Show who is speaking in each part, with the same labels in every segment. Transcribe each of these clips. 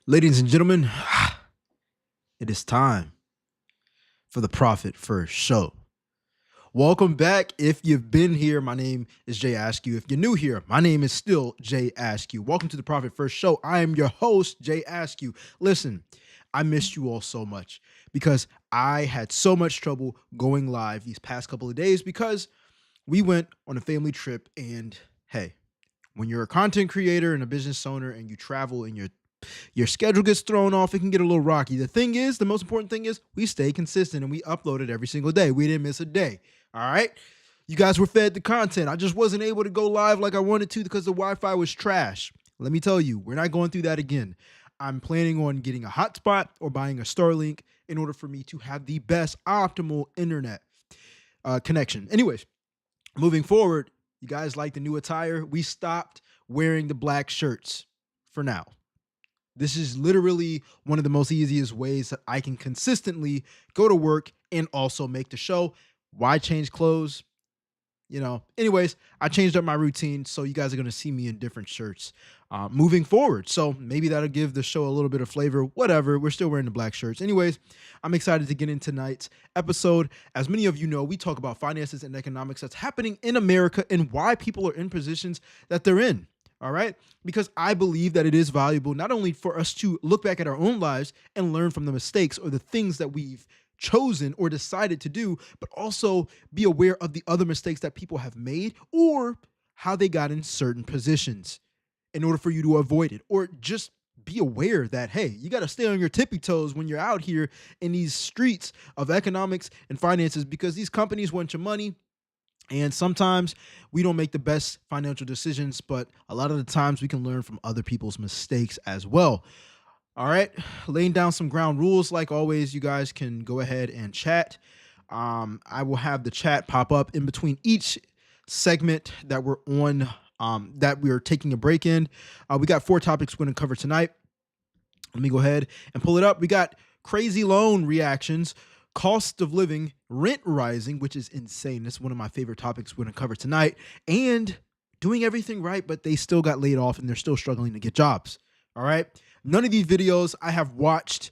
Speaker 1: Ladies and gentlemen, it is time for the Profit First Show. Welcome back. If you've been here, my name is Jay Askew. If you're new here, my name is still Jay Askew. Welcome to the Profit First Show. I am your host, Jay Askew. Listen, I missed you all so much because I had so much trouble going live these past couple of days because we went on a family trip. And hey, when you're a content creator and a business owner and you travel and your schedule gets thrown off, it can get a little rocky. The most important thing is we stay consistent and we upload it every single day. We didn't miss a day. All right. You guys were fed the content. I just wasn't able to go live like I wanted to because the Wi-Fi was trash. Let me tell you, we're not going through that again. I'm planning on getting a hotspot or buying a Starlink in order for me to have the best optimal internet connection. Anyways, moving forward, you guys like the new attire? We stopped wearing the black shirts for now. This is literally one of the most easiest ways that I can consistently go to work and also make the show. Why change clothes? Anyways, I changed up my routine, so you guys are going to see me in different shirts moving forward. So maybe that'll give the show a little bit of flavor. Whatever, we're still wearing the black shirts. Anyways, I'm excited to get into tonight's episode. As many of you know, we talk about finances and economics that's happening in America and why people are in positions that they're in. All right, because I believe that it is valuable not only for us to look back at our own lives and learn from the mistakes or the things that we've chosen or decided to do, but also be aware of the other mistakes that people have made or how they got in certain positions in order for you to avoid it, or just be aware that, hey, you got to stay on your tippy toes when you're out here in these streets of economics and finances, because these companies want your money. And sometimes we don't make the best financial decisions, but a lot of the times we can learn from other people's mistakes as well. All right, laying down some ground rules. Like always, you guys can go ahead and chat. I will have the chat pop up in between each segment that we're on, that we're taking a break in. We got 4 topics we're going to cover tonight. Let me go ahead and pull it up. We got crazy loan reactions, cost of living, rent rising, which is insane. That's one of my favorite topics we're going to cover tonight. And doing everything right, but they still got laid off and they're still struggling to get jobs. All right. None of these videos I have watched,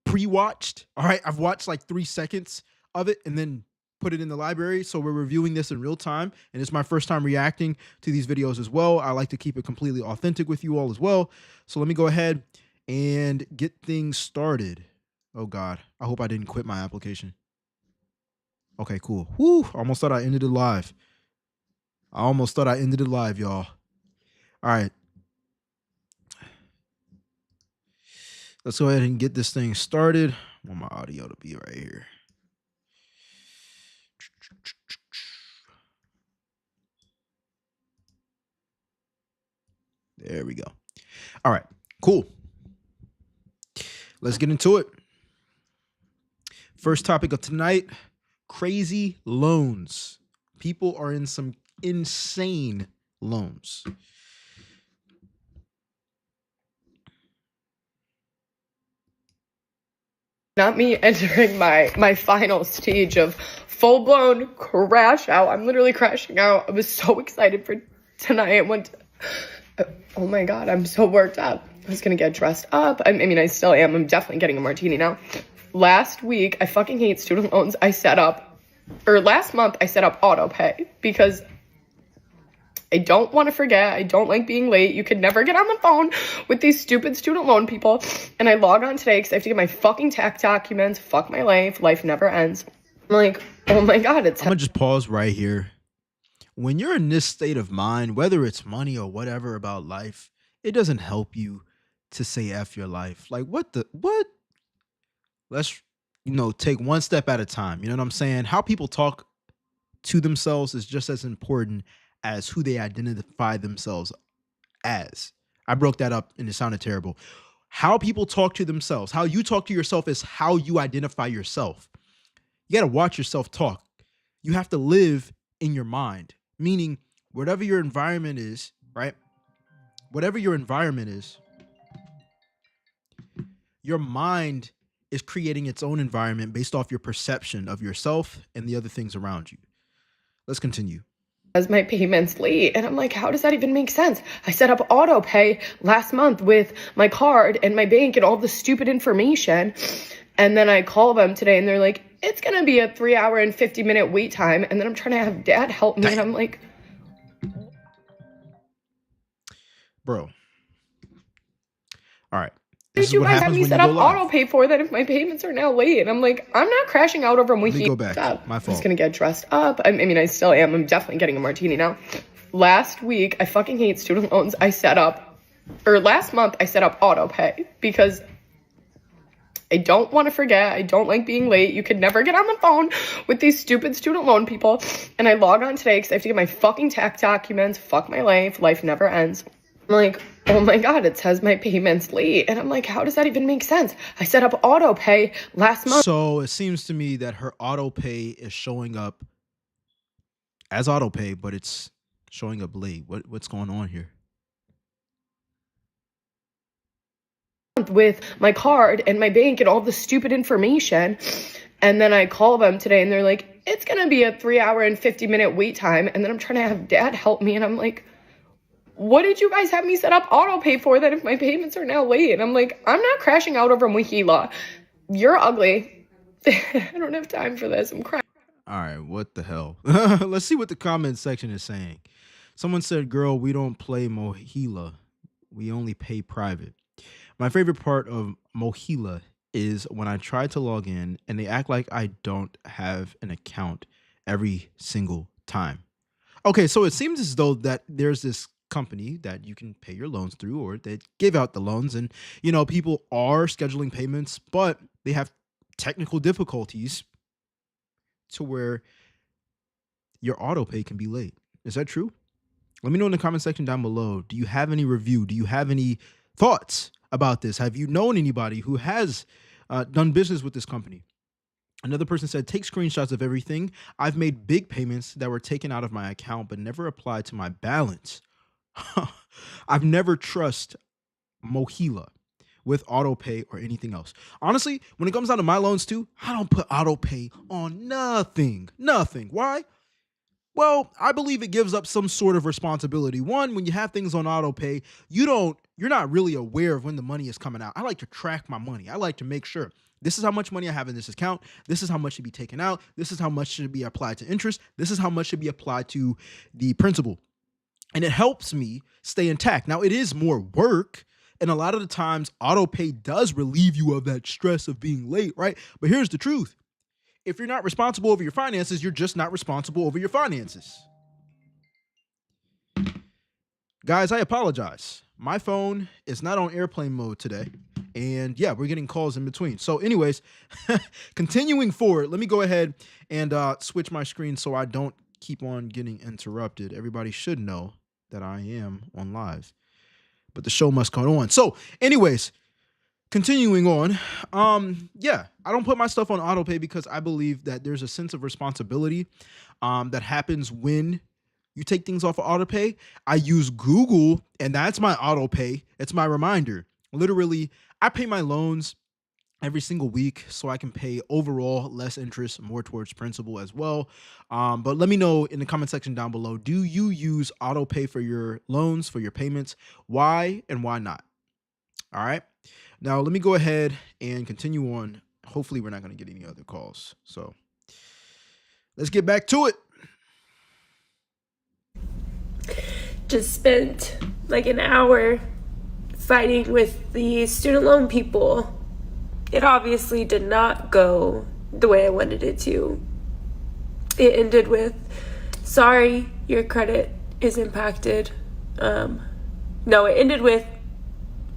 Speaker 1: pre-watched. All right. I've watched like 3 seconds of it and then put it in the library. So we're reviewing this in real time. And it's my first time reacting to these videos as well. I like to keep it completely authentic with you all as well. So let me go ahead and get things started. Oh God, I hope I didn't quit my application. Okay, cool. Whoo, almost thought I ended it live. Y'all. All right. Let's go ahead and get this thing started. I want my audio to be right here. There we go. All right, cool. Let's get into it. First topic of tonight, crazy loans. People are in some insane loans.
Speaker 2: Not me entering my final stage of full-blown crash out. I'm literally crashing out. I was so excited for tonight. Oh my God, I'm so worked up. I was going to get dressed up. I mean, I still am. I'm definitely getting a martini now. Last week, I fucking hate student loans. Last month, I set up auto pay because I don't want to forget. I don't like being late. You could never get on the phone with these stupid student loan people. And I log on today because I have to get my fucking tax documents. Fuck my life. Life never ends. I'm like, oh my God.
Speaker 1: I'm going to just pause right here. When you're in this state of mind, whether it's money or whatever about life, it doesn't help you to say F your life. Like, what? Let's, take one step at a time. You know what I'm saying? How people talk to themselves is just as important as who they identify themselves as. I broke that up and it sounded terrible. How people talk to themselves, how you talk to yourself is how you identify yourself. You got to watch yourself talk. You have to live in your mind, meaning whatever your environment is, right? Whatever your environment is, your mind is creating its own environment based off your perception of yourself and the other things around you. Let's continue.
Speaker 2: as my payments late. And I'm like, how does that even make sense? I set up auto pay last month with my card and my bank and all the stupid information. And then I call them today and they're like, it's going to be a 3-hour and 50-minute wait time. And then I'm trying to have dad help me. And I'm like,
Speaker 1: Bro. All right.
Speaker 2: what did you guys have me set up auto pay for that if my payments are now late? And I'm like, I'm not crashing out over
Speaker 1: Let me go back. My fault.
Speaker 2: I'm just going to get dressed up. I mean, I still am. I'm definitely getting a martini now. Last week, I fucking hate student loans. Last month, I set up auto pay because I don't want to forget. I don't like being late. You could never get on the phone with these stupid student loan people. And I log on today because I have to get my fucking tax documents. Fuck my life. Life never ends. I'm like, oh my God, it says my payment's late. And I'm like, how does that even make sense? I set up auto pay last month.
Speaker 1: So it seems to me that her auto pay is showing up as auto pay, but it's showing up late. What's going on here?
Speaker 2: With my card and my bank and all the stupid information. And then I call them today and they're like, it's going to be a 3-hour and 50-minute wait time. And then I'm trying to have dad help me. And I'm like, what did you guys have me set up auto pay for that if my payments are now late? And I'm like, I'm not crashing out over Mohila. You're ugly. I don't have time for this. I'm crying.
Speaker 1: All right, what the hell? Let's see what the comment section is saying. Someone said, girl, we don't play Mohila. We only pay private. My favorite part of Mohila is when I try to log in and they act like I don't have an account every single time. Okay, so it seems as though that there's this company that you can pay your loans through, or they give out the loans, and people are scheduling payments, but they have technical difficulties to where your auto pay can be late. Is that true? Let me know in the comment section down below. Do you have any review? Do you have any thoughts about this? Have you known anybody who has done business with this company? Another person said, take screenshots of everything. I've made big payments that were taken out of my account but never applied to my balance. I've never trust Mohila with auto pay or anything else. Honestly, when it comes down to my loans too, I don't put auto pay on nothing. Why? Well, I believe it gives up some sort of responsibility. One, when you have things on auto pay, you're not really aware of when the money is coming out. I like to track my money. I like to make sure this is how much money I have in this account. This is how much should be taken out. This is how much should be applied to interest. This is how much should be applied to the principal. And it helps me stay intact. Now, it is more work. And a lot of the times, auto pay does relieve you of that stress of being late, right? But here's the truth. If you're not responsible over your finances, you're just not responsible over your finances. Guys, I apologize. My phone is not on airplane mode today. And yeah, we're getting calls in between. So anyways, continuing forward, let me go ahead and switch my screen so I don't keep on getting interrupted. Everybody should know that I am on live, but the show must go on. So anyways, continuing on, yeah, I don't put my stuff on auto pay because I believe that there's a sense of responsibility that happens when you take things off of auto pay. I use Google, and that's my auto pay. It's my reminder. Literally, I pay my loans every single week so I can pay overall less interest, more towards principal as well. But let me know in the comment section down below, do you use auto pay for your loans, for your payments? Why and why not? All right. Now, let me go ahead and continue on. Hopefully, we're not going to get any other calls. So let's get back to it.
Speaker 3: Just spent like an hour fighting with the student loan people. It obviously did not go the way I wanted it to. It ended with, sorry, your credit is impacted. No, it ended with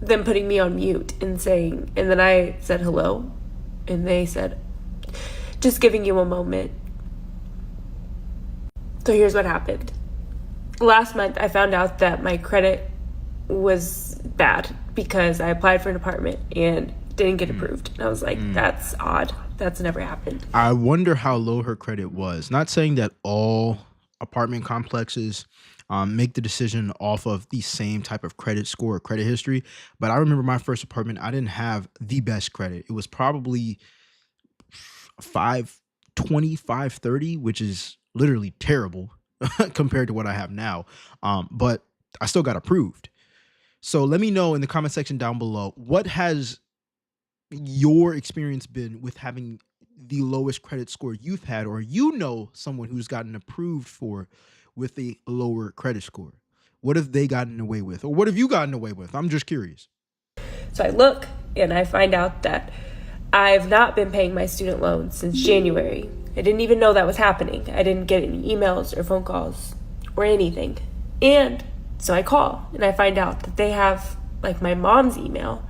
Speaker 3: them putting me on mute and saying, and then I said hello, and they said, just giving you a moment. So here's what happened. Last month, I found out that my credit was bad because I applied for an apartment and didn't get approved. And I was like, that's odd. That's never happened.
Speaker 1: I wonder how low her credit was. Not saying that all apartment complexes make the decision off of the same type of credit score or credit history. But I remember my first apartment, I didn't have the best credit. It was probably 520, 530, which is literally terrible. compared to what I have now. But I still got approved. So let me know in the comment section down below, what has your experience been with having the lowest credit score you've had, or someone who's gotten approved for with a lower credit score? What have they gotten away with, or what have you gotten away with? I'm just curious.
Speaker 3: So I look and I find out that I've not been paying my student loans since January. I didn't even know that was happening. I didn't get any emails or phone calls or anything. And so I call and I find out that they have like my mom's email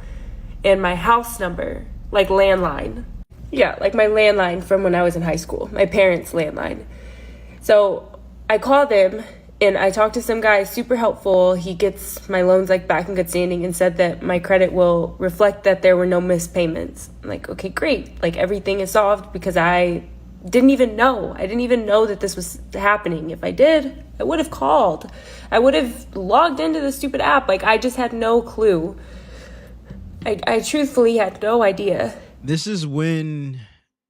Speaker 3: and my house number, like landline. Yeah, like my landline from when I was in high school, my parents' landline. So I call them and I talked to some guy, super helpful. He gets my loans like back in good standing and said that my credit will reflect that there were no missed payments. I'm like, okay, great. Like everything is solved because I didn't even know. I didn't even know that this was happening. If I did, I would have called. I would have logged into the stupid app. Like I just had no clue. I truthfully had no idea.
Speaker 1: This is when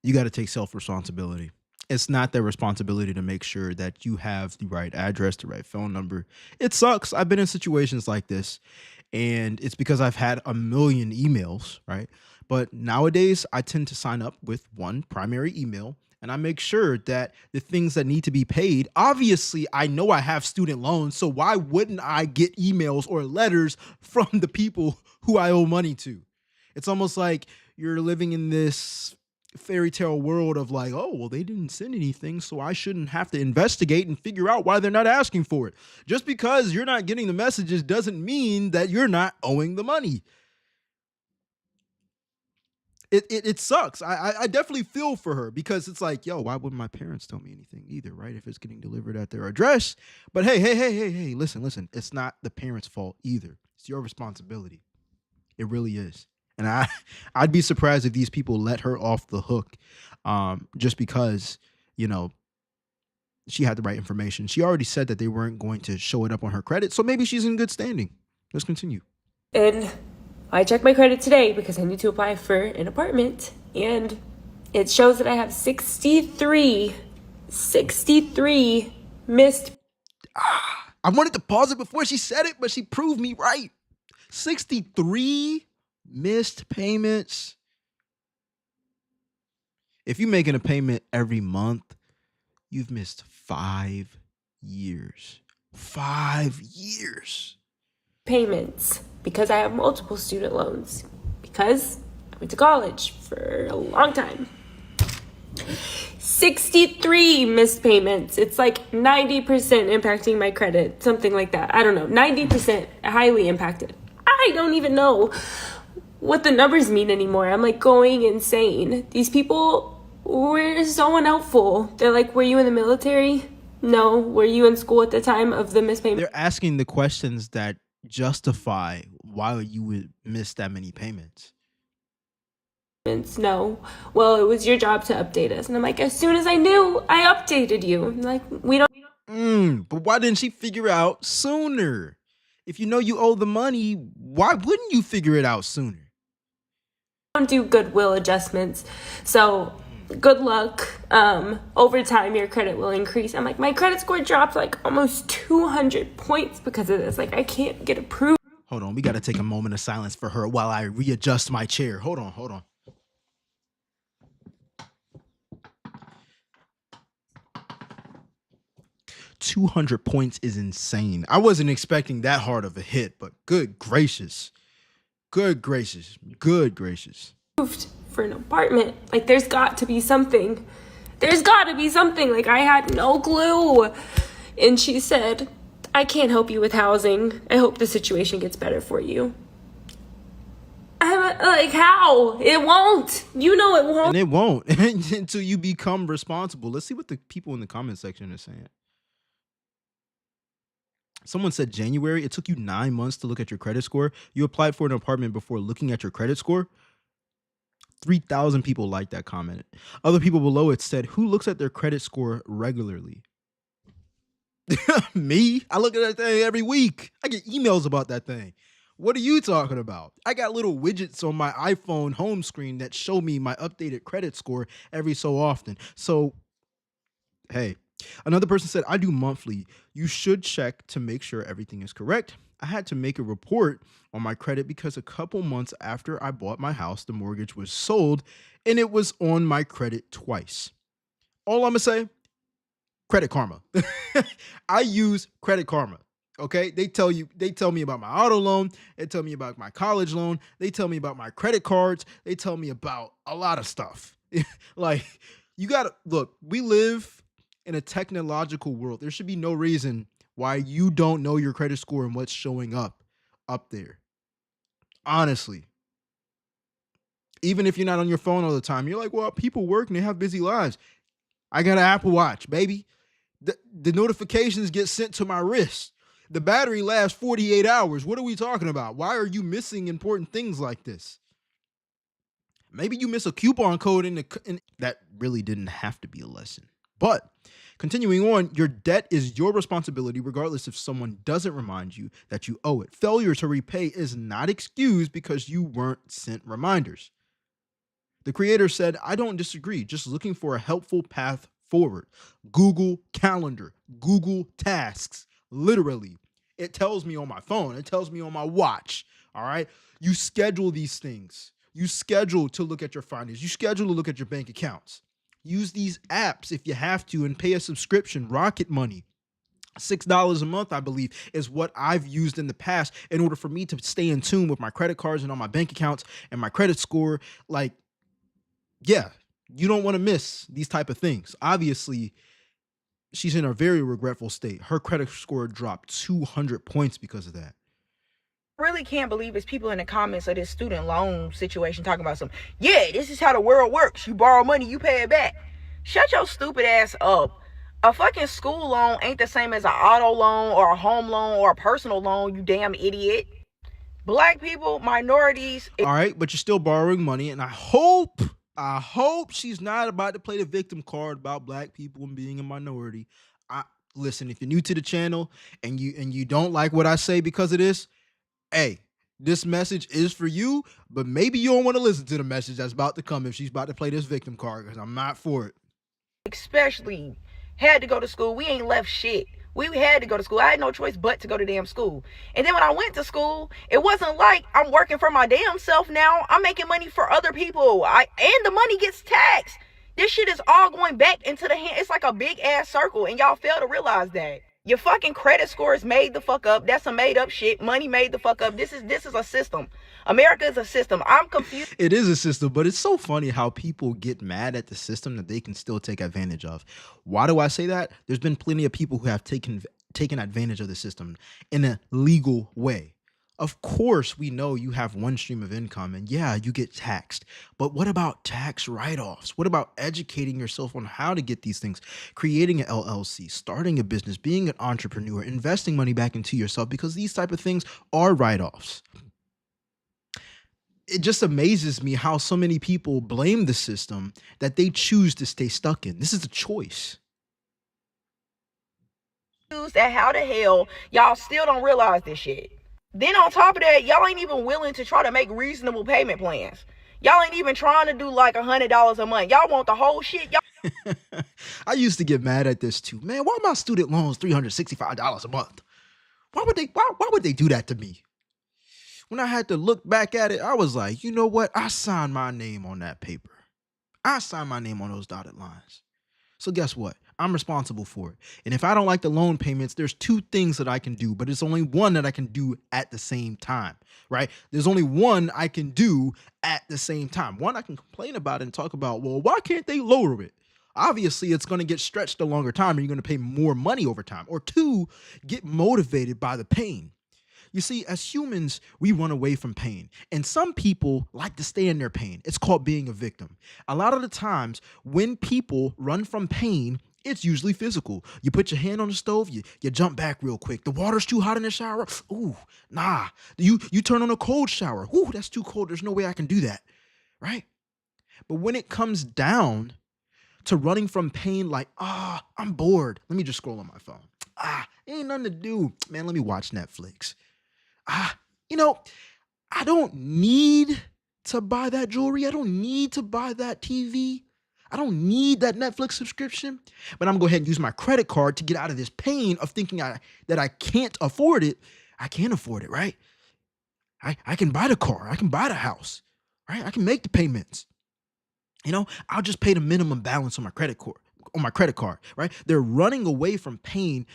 Speaker 1: you got to take self-responsibility. It's not their responsibility to make sure that you have the right address, the right phone number. It sucks. I've been in situations like this, and it's because I've had a million emails, right? But nowadays, I tend to sign up with one primary email, and I make sure that the things that need to be paid, obviously, I know I have student loans, so why wouldn't I get emails or letters from the people who I owe money to? It's almost like you're living in this fairy tale world of like, oh, well, they didn't send anything, so I shouldn't have to investigate and figure out why they're not asking for it. Just because you're not getting the messages doesn't mean that you're not owing the money. It sucks. I definitely feel for her, because it's like, yo, why wouldn't my parents tell me anything either, right? If it's getting delivered at their address. But hey, listen. It's not the parents' fault either. It's your responsibility. It really is. And I'd be surprised if these people let her off the hook just because, she had the right information. She already said that they weren't going to show it up on her credit, so maybe she's in good standing. Let's continue.
Speaker 3: And I checked my credit today because I need to apply for an apartment, and it shows that I have 63 missed.
Speaker 1: I wanted to pause it before she said it, but she proved me right. 63 missed payments. If you're making a payment every month, you've missed 5 years. 5 years.
Speaker 3: Payments because I have multiple student loans, because I went to college for a long time. 63 missed payments. It's like 90% impacting my credit, something like that. I don't know, 90% highly impacted. I don't even know what the numbers mean anymore. I'm like going insane. These people were so unhelpful. They're like, were you in the military? No. Were you in school at the time of the missed payment?
Speaker 1: They're asking the questions that justify why you would miss that many payments.
Speaker 3: No. Well, it was your job to update us. And I'm like, as soon as I knew, I updated you. I'm like, we don't.
Speaker 1: But why didn't she figure out sooner? If you know you owe the money, why wouldn't you figure it out sooner?
Speaker 3: Don't do goodwill adjustments. So good luck. Over time, your credit will increase. I'm like, my credit score dropped like almost 200 points because of this. Like, I can't get approved.
Speaker 1: Hold on. We got to take a moment of silence for her while I readjust my chair. Hold on. 200 points is insane. I wasn't expecting that hard of a hit, but good gracious. For
Speaker 3: an apartment. Like, there's got to be something. Like, I had no clue. And she said, I can't help you with housing. I hope the situation gets better for you. I'm like, how? It won't. You know it won't.
Speaker 1: And it won't until you become responsible. Let's see what the people in the comment section are saying. Someone said January, it took you 9 months to look at your credit score. You applied for an apartment before looking at your credit score. 3,000 people liked that comment. Other people below it said, who looks at their credit score regularly? Me? I look at that thing every week. I get emails about that thing. What are you talking about? I got little widgets on my iPhone home screen that show me my updated credit score every so often. So, hey, Another person said, I do monthly. You should check to make sure everything is correct. I had to make a report on my credit because a couple months after I bought my house, the mortgage was sold and it was on my credit twice. All I'm going to say, Credit Karma. I use Credit Karma. Okay. They tell me about my auto loan. They tell me about my college loan. They tell me about my credit cards. They tell me about a lot of stuff. Like, you got to look, we live in a technological world. There should be no reason why you don't know your credit score and what's showing up there. Honestly, even if you're not on your phone all the time, you're like, well, people work and they have busy lives. I got an Apple Watch, baby. The notifications get sent to my wrist. The battery lasts 48 hours. What are we talking about? Why are you missing important things like this? Maybe you miss a coupon code that really didn't have to be a lesson. But continuing on, your debt is your responsibility regardless if someone doesn't remind you that you owe it. Failure to repay is not excused because you weren't sent reminders. The creator said, I don't disagree, just looking for a helpful path forward. Google Calendar, Google Tasks, literally. It tells me on my phone, it tells me on my watch, all right? You schedule these things. You schedule to look at your finances. You schedule to look at your bank accounts. Use these apps if you have to and pay a subscription. Rocket Money. $6 a month, I believe, is what I've used in the past in order for me to stay in tune with my credit cards and on my bank accounts and my credit score. Like, yeah, you don't want to miss these type of things. Obviously, she's in a very regretful state. Her credit score dropped 200 points because of that.
Speaker 4: Really can't believe it's people in the comments of this student loan situation talking about yeah, this is how the world works. You borrow money, you pay it back. Shut your stupid ass up. A fucking school loan ain't the same as an auto loan or a home loan or a personal loan, you damn idiot. Black people, minorities.
Speaker 1: All right, but you're still borrowing money, and I hope she's not about to play the victim card about black people and being a minority. Listen, if you're new to the channel and you don't like what I say because of this, hey, this message is for you, but maybe you don't want to listen to the message that's about to come if she's about to play this victim card, because I'm not for it.
Speaker 4: Especially had to go to school. We ain't left shit. We had to go to school. I had no choice but to go to damn school. And then when I went to school, it wasn't like I'm working for my damn self now. I'm making money for other people. And the money gets taxed. This shit is all going back into the hand. It's like a big ass circle, and y'all fail to realize that. Your fucking credit score is made the fuck up. That's some made up shit. Money made the fuck up. This is a system. America is a system. I'm confused.
Speaker 1: It is a system, but it's so funny how people get mad at the system that they can still take advantage of. Why do I say that? There's been plenty of people who have taken advantage of the system in a legal way. Of course, we know you have one stream of income and yeah, you get taxed. But what about tax write-offs? What about educating yourself on how to get these things? Creating an LLC, starting a business, being an entrepreneur, investing money back into yourself, because these type of things are write-offs. It just amazes me how so many people blame the system that they choose to stay stuck in. This is a choice.
Speaker 4: At how the hell y'all still don't realize this shit. Then on top of that, y'all ain't even willing to try to make reasonable payment plans. Y'all ain't even trying to do like $100 a month. Y'all want the whole shit.
Speaker 1: I used to get mad at this too. Man, why are my student loans $365 a month? Why would they do that to me? When I had to look back at it, I was like, you know what? I signed my name on that paper. I signed my name on those dotted lines. So guess what? I'm responsible for it. And if I don't like the loan payments, there's two things that I can do, but it's only one that I can do at the same time, right? There's only one I can do at the same time. One, I can complain about it and talk about, well, why can't they lower it? Obviously, it's going to get stretched a longer time and you're going to pay more money over time. Or two, get motivated by the pain. You see, as humans, we run away from pain. And some people like to stay in their pain. It's called being a victim. A lot of the times when people run from pain, it's usually physical. You put your hand on the stove, you jump back real quick. The water's too hot in the shower. Ooh, nah. You turn on a cold shower. Ooh, that's too cold. There's no way I can do that, right? But when it comes down to running from pain, like, I'm bored. Let me just scroll on my phone. Ain't nothing to do. Man, let me watch Netflix. I don't need to buy that jewelry. I don't need to buy that TV. I don't need that Netflix subscription, but I'm gonna go ahead and use my credit card to get out of this pain of thinking that I can't afford it. I can afford it, right? I can buy the car, I can buy the house, right? I can make the payments. I'll just pay the minimum balance on my credit card, right? They're running away from pain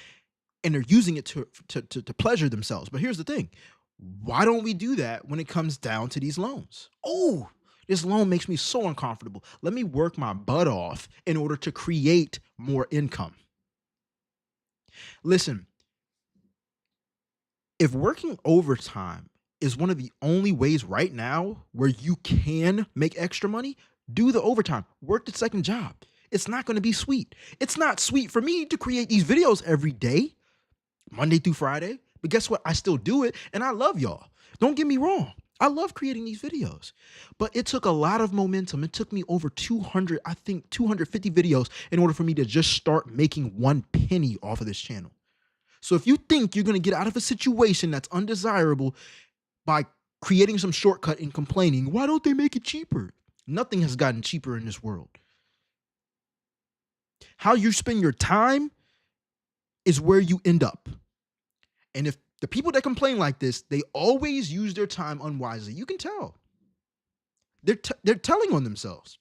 Speaker 1: and they're using it to pleasure themselves. But here's the thing. Why don't we do that when it comes down to these loans? Oh, this loan makes me so uncomfortable. Let me work my butt off in order to create more income. Listen, if working overtime is one of the only ways right now where you can make extra money, do the overtime, work the second job. It's not going to be sweet. It's not sweet for me to create these videos every day, Monday through Friday. But guess what? I still do it and I love y'all. Don't get me wrong. I love creating these videos, but it took a lot of momentum. It took me over 250 videos in order for me to just start making 1 penny off of this channel. So if you think you're going to get out of a situation that's undesirable by creating some shortcut and complaining, why don't they make it cheaper? Nothing has gotten cheaper in this world. How you spend your time is where you end up. And if the people that complain like this, they always use their time unwisely. You can tell. They're telling on themselves.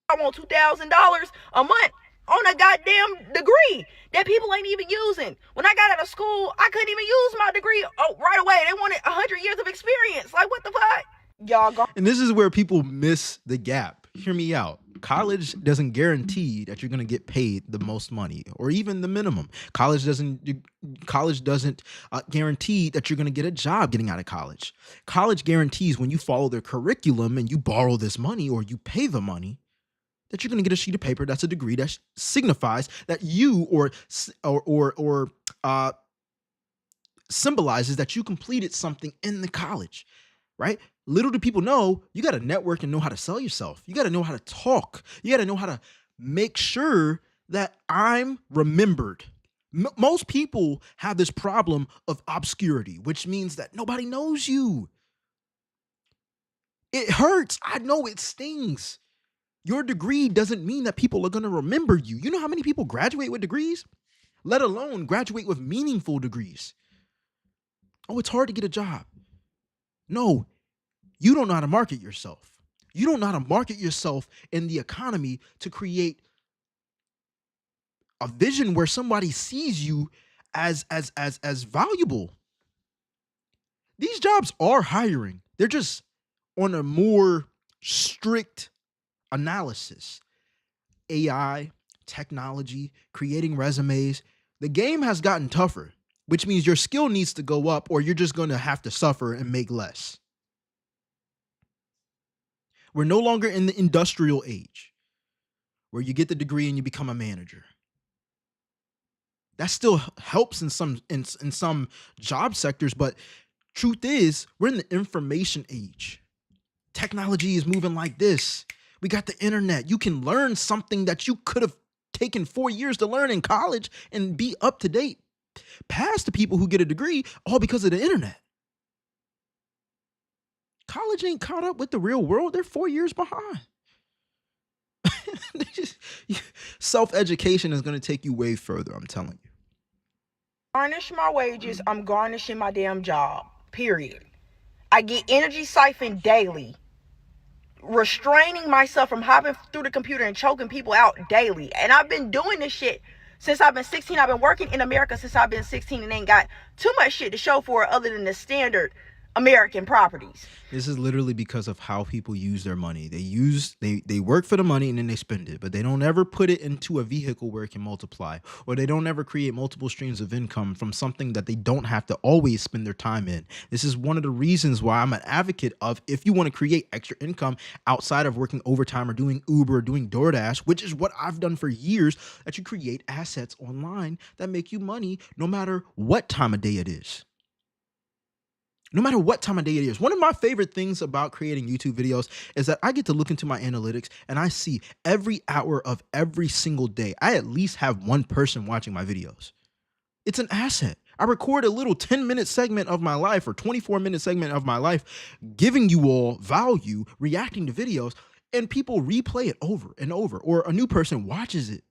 Speaker 4: I want $2,000 a month on a goddamn degree that people ain't even using. When I got out of school, I couldn't even use my degree right away. They wanted 100 years of experience. Like, what the fuck? Y'all go.
Speaker 1: And this is where people miss the gap. Hear me out. College doesn't guarantee that you're going to get paid the most money or even the minimum. College doesn't guarantee that you're going to get a job getting out of college. College guarantees when you follow their curriculum and you borrow this money or you pay the money, that you're going to get a sheet of paper that's a degree that signifies that you or symbolizes that you completed something in the college, right? Little do people know, you got to network and know how to sell yourself. You got to know how to talk. You got to know how to make sure that I'm remembered. Most people have this problem of obscurity, which means that nobody knows you. It hurts. I know it stings. Your degree doesn't mean that people are going to remember you. You know how many people graduate with degrees? Let alone graduate with meaningful degrees. Oh, it's hard to get a job. No, you don't know how to market yourself. You don't know how to market yourself in the economy to create a vision where somebody sees you as valuable. These jobs are hiring. They're just on a more strict analysis. AI, technology, creating resumes. The game has gotten tougher, which means your skill needs to go up or you're just going to have to suffer and make less. We're no longer in the industrial age where you get the degree and you become a manager. That still helps in some job sectors, but truth is, we're in the information age. Technology is moving like this. We got the internet. You can learn something that you could have taken 4 years to learn in college and be up to date past the people who get a degree all because of the internet. College ain't caught up with the real world. They're 4 years behind. Self-education is going to take you way further, I'm telling you.
Speaker 4: Garnish my wages, I'm garnishing my damn job. Period. I get energy siphoned daily. Restraining myself from hopping through the computer and choking people out daily. And I've been doing this shit since I've been 16. I've been working in America since I've been 16 and ain't got too much shit to show for it other than the standard American properties.
Speaker 1: This is literally because of how people use their money. They work for the money and then they spend it, but they don't ever put it into a vehicle where it can multiply, or they don't ever create multiple streams of income from something that they don't have to always spend their time in. This is one of the reasons why I'm an advocate of, if you want to create extra income outside of working overtime or doing Uber or doing DoorDash, which is what I've done for years, that you create assets online that make you money no matter what time of day it is. No matter what time of day it is. One of my favorite things about creating YouTube videos is that I get to look into my analytics and I see every hour of every single day, I at least have one person watching my videos. It's an asset. I record a little 10-minute segment of my life or 24-minute segment of my life, giving you all value, reacting to videos. and people replay it over and over, or a new person watches it.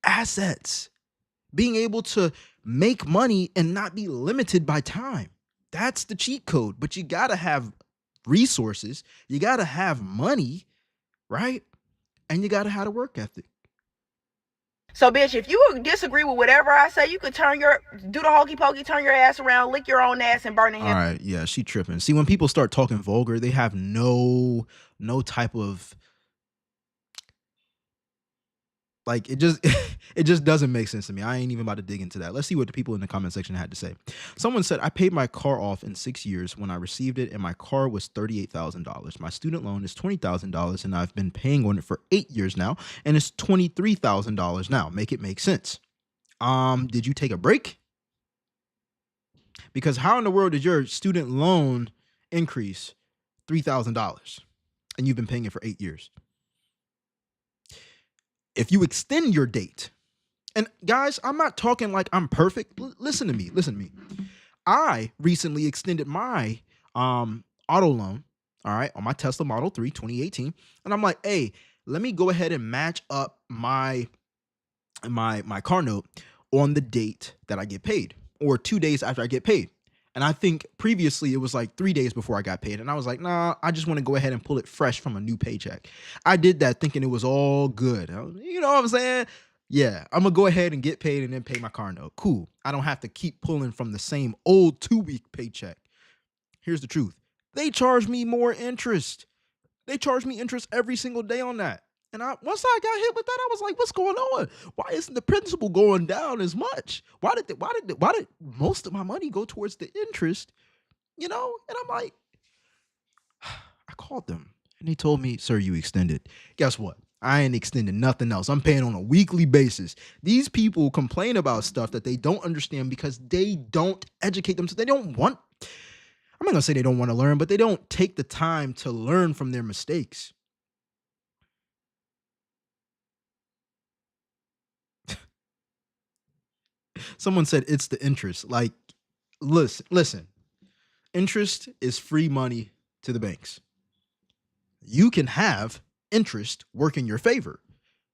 Speaker 1: Assets, being able to make money and not be limited by time. That's the cheat code. But you got to have resources. You got to have money, right? And you got to have a work ethic.
Speaker 4: So, bitch, if you disagree with whatever I say, you could do the hokey pokey, turn your ass around, lick your own ass, and burn it.
Speaker 1: All right, yeah, she tripping. See, when people start talking vulgar, they have no type of, like, it just doesn't make sense to me. I ain't even about to dig into that. Let's see what the people in the comment section had to say. Someone said, I paid my car off in 6 years when I received it, and my car was $38,000. My student loan is $20,000, and I've been paying on it for 8 years now, and it's $23,000 now. Make it make sense. Did you take a break? Because how in the world did your student loan increase $3,000 and you've been paying it for 8 years? If you extend your date, and guys, I'm not talking like I'm perfect. Listen to me. I recently extended my auto loan, all right, on my Tesla Model 3 2018. And I'm like, hey, let me go ahead and match up my car note on the date that I get paid, or 2 days after I get paid. And I think previously it was like 3 days before I got paid. And I was like, nah, I just want to go ahead and pull it fresh from a new paycheck. I did that thinking it was all good. You know what I'm saying? Yeah, I'm going to go ahead and get paid and then pay my car note. Cool. I don't have to keep pulling from the same old 2-week paycheck. Here's the truth. They charge me more interest. They charge me interest every single day on that. And once I got hit with that, I was like, what's going on? Why isn't the principal going down as much? Why did most of my money go towards the interest? You know? And I'm like, I called them and they told me, sir, you extended. Guess what? I ain't extending nothing else. I'm paying on a weekly basis. These people complain about stuff that they don't understand because they don't educate them. So they don't want, I'm not going to say they don't want to learn, but they don't take the time to learn from their mistakes. Someone said it's the interest. Like, listen. Interest is free money to the banks. You can have interest work in your favor.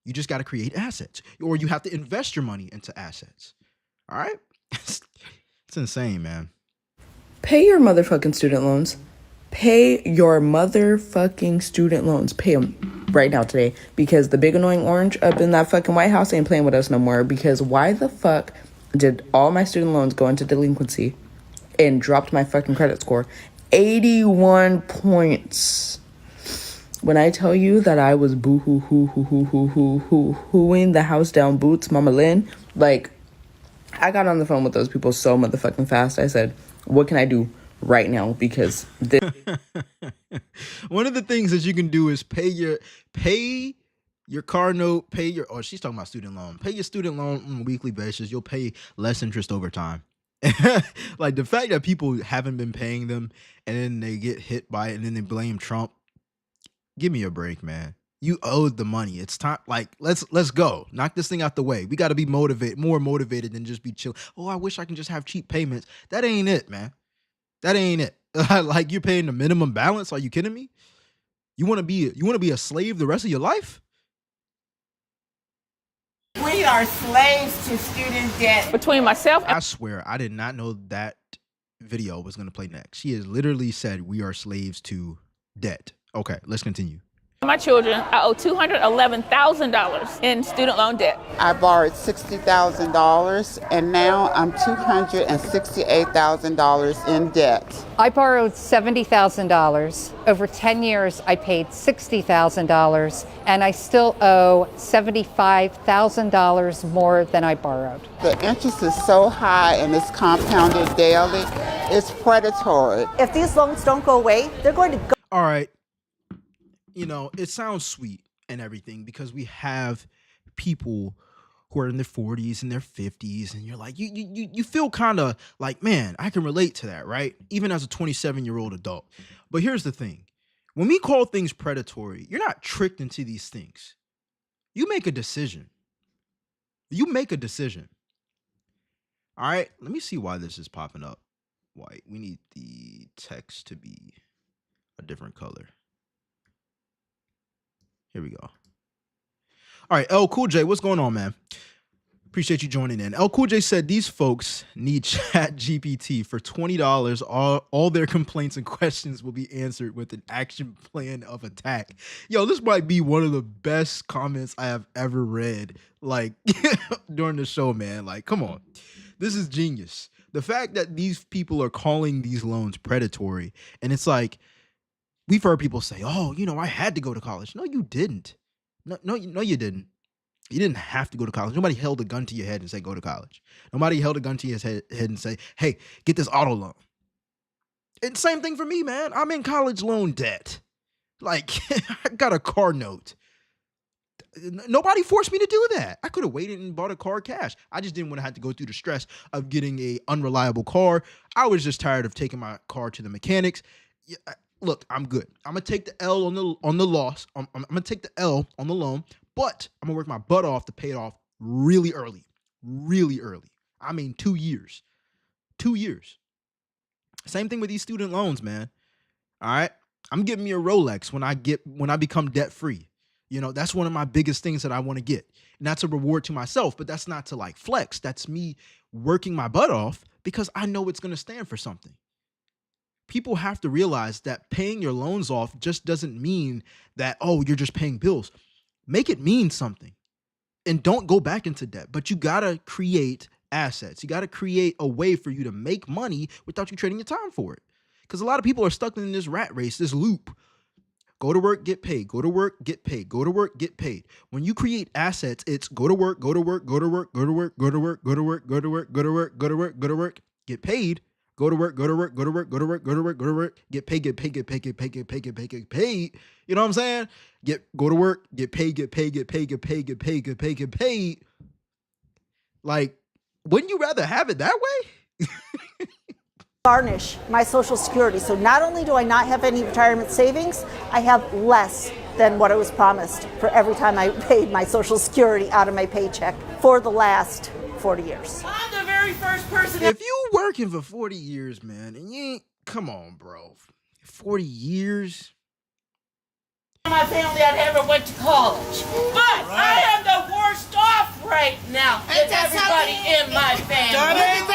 Speaker 1: You just got to create assets, or you have to invest your money into assets. All right? It's insane, man.
Speaker 5: Pay your motherfucking student loans. Pay your motherfucking student loans. Pay them right now today, because the big annoying orange up in that fucking White House ain't playing with us no more. Because why the fuck did all my student loans go into delinquency and dropped my fucking credit score 81 points? When I tell you that I was boo-hoo-hoo-hoo-hoo-hoo-hoo-hooing the house down boots, Mama Lynn, like, I got on the phone with those people so motherfucking fast. I said, what can I do right now? Because this
Speaker 1: one of the things that you can do is pay your car note, she's talking about student loan. Pay your student loan on a weekly basis. You'll pay less interest over time. Like, the fact that people haven't been paying them and then they get hit by it and then they blame Trump. Give me a break, man. You owed the money. It's time. Like, let's go. Knock this thing out the way. We got to be more motivated than just be chill. Oh, I wish I can just have cheap payments. That ain't it, man. That ain't it. Like, you're paying the minimum balance. Are you kidding me? You want to be a slave the rest of your life?
Speaker 6: We are slaves to student debt.
Speaker 7: Between myself
Speaker 1: I swear, I did not know that video was going to play next. She has literally said we are slaves to debt. Okay, let's continue.
Speaker 7: and my children, I owe $211,000 in student loan debt.
Speaker 8: I borrowed $60,000 and now I'm $268,000 in debt.
Speaker 9: I borrowed $70,000. Over 10 years, I paid $60,000, and I still owe $75,000 more than I borrowed.
Speaker 8: The interest is so high and it's compounded daily, it's predatory.
Speaker 10: If these loans don't go away, they're going to go.
Speaker 1: All right. You know, it sounds sweet and everything because we have people who are in their 40s and their 50s, and you're like, you feel kind of like, man, I can relate to that, right? Even as a 27-year-old adult. But here's the thing. When we call things predatory, you're not tricked into these things. You make a decision. You make a decision. All right, let me see why this is popping up white. We need the text to be a different color. Here we go. All right, L Cool J, what's going on, man? Appreciate you joining in. L Cool J said these folks need Chat GPT for $20. All their complaints and questions will be answered with an action plan of attack. Yo, this might be one of the best comments I have ever read, like, during the show, man. Like, come on. This is genius. The fact that these people are calling these loans predatory, and it's like, we've heard people say, oh, I had to go to college. No, you didn't. No, you didn't. You didn't have to go to college. Nobody held a gun to your head and say, go to college. Nobody held a gun to your head and say, hey, get this auto loan. And same thing for me, man. I'm in college loan debt. Like, I got a car note. Nobody forced me to do that. I could have waited and bought a car cash. I just didn't want to have to go through the stress of getting a unreliable car. I was just tired of taking my car to the mechanics. Look, I'm good. I'm gonna take the L on the loss. I'm gonna take the L on the loan, but I'm gonna work my butt off to pay it off really early. Really early. I mean, 2 years. 2 years. Same thing with these student loans, man. All right. I'm getting me a Rolex when I become debt free. That's one of my biggest things that I want to get. And that's a reward to myself, but that's not to like flex. That's me working my butt off because I know it's gonna stand for something. People have to realize that paying your loans off just doesn't mean that, oh, you're just paying bills. Make it mean something and don't go back into debt. But you got to create assets. You got to create a way for you to make money without you trading your time for it. Because a lot of people are stuck in this rat race, this loop. Go to work, get paid. Go to work, get paid. Go to work, get paid. When you create assets, it's go to work, go to work, go to work, go to work, go to work, go to work, go to work, go to work, go to work, go to work, get paid. Go to work, go to work, go to work, go to work, go to work, go to work, get paid, get paid, get paid, get paid, get paid, get paid, get paid. You know what I'm saying? Go to work, get paid, get paid, get paid, get paid, get paid, get paid, get paid. Like, wouldn't you rather have it that way?
Speaker 10: Garnish my Social Security. So not only do I not have any retirement savings, I have less than what I was promised for every time I paid my Social Security out of my paycheck for the last 40 years.
Speaker 6: I'm the very first person.
Speaker 1: If you working for 40 years, man, and you ain't, come on, bro. 40 years?
Speaker 6: My family that ever went to college. But I am the worst off right now than everybody in my family.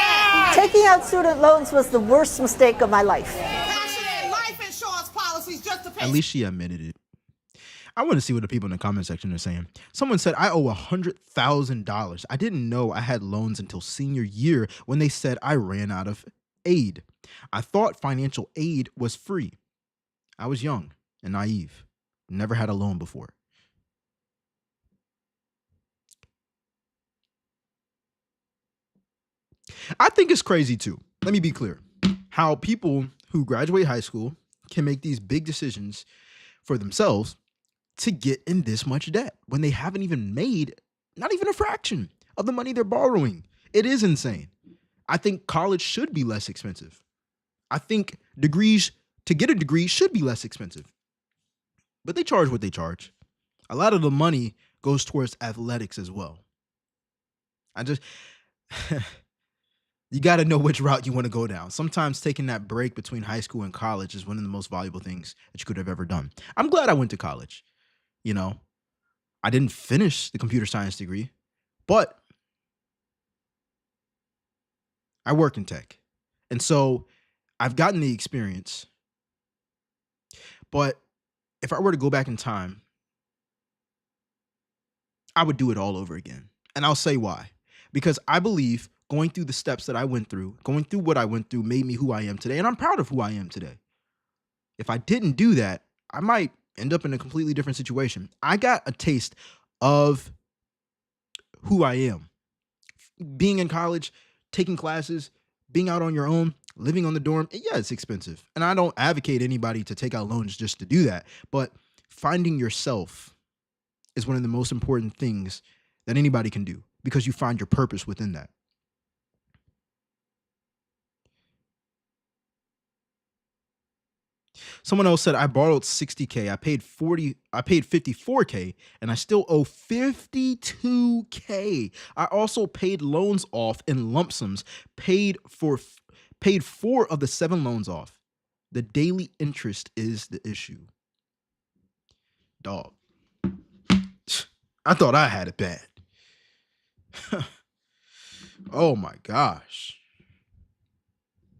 Speaker 10: Taking out student loans was the worst mistake of my life.
Speaker 6: Life insurance policies just to pay.
Speaker 1: At least she admitted it. I want to see what the people in the comment section are saying. Someone said, I owe $100,000. I didn't know I had loans until senior year when they said I ran out of aid. I thought financial aid was free. I was young and naive. Never had a loan before. I think it's crazy too. Let me be clear. How people who graduate high school can make these big decisions for themselves to get in this much debt when they haven't even made not even a fraction of the money they're borrowing. It is insane. I think college should be less expensive. I think to get a degree should be less expensive. But they charge what they charge. A lot of the money goes towards athletics as well. You got to know which route you want to go down. Sometimes taking that break between high school and college is one of the most valuable things that you could have ever done. I'm glad I went to college. I didn't finish the computer science degree, but I work in tech. And so I've gotten the experience. But if I were to go back in time, I would do it all over again. And I'll say why. Because I believe going through the steps that I went through, going through what I went through made me who I am today. And I'm proud of who I am today. If I didn't do that, I might end up in a completely different situation. I got a taste of who I am. Being in college, taking classes, being out on your own, living on the dorm, yeah, it's expensive. And I don't advocate anybody to take out loans just to do that. But finding yourself is one of the most important things that anybody can do because you find your purpose within that. Someone else said, I borrowed $60K. I paid $54K and I still owe $52K. I also paid loans off in lump sums, paid 4 of the 7 loans off. The daily interest is the issue. Dog. I thought I had it bad. Oh my gosh.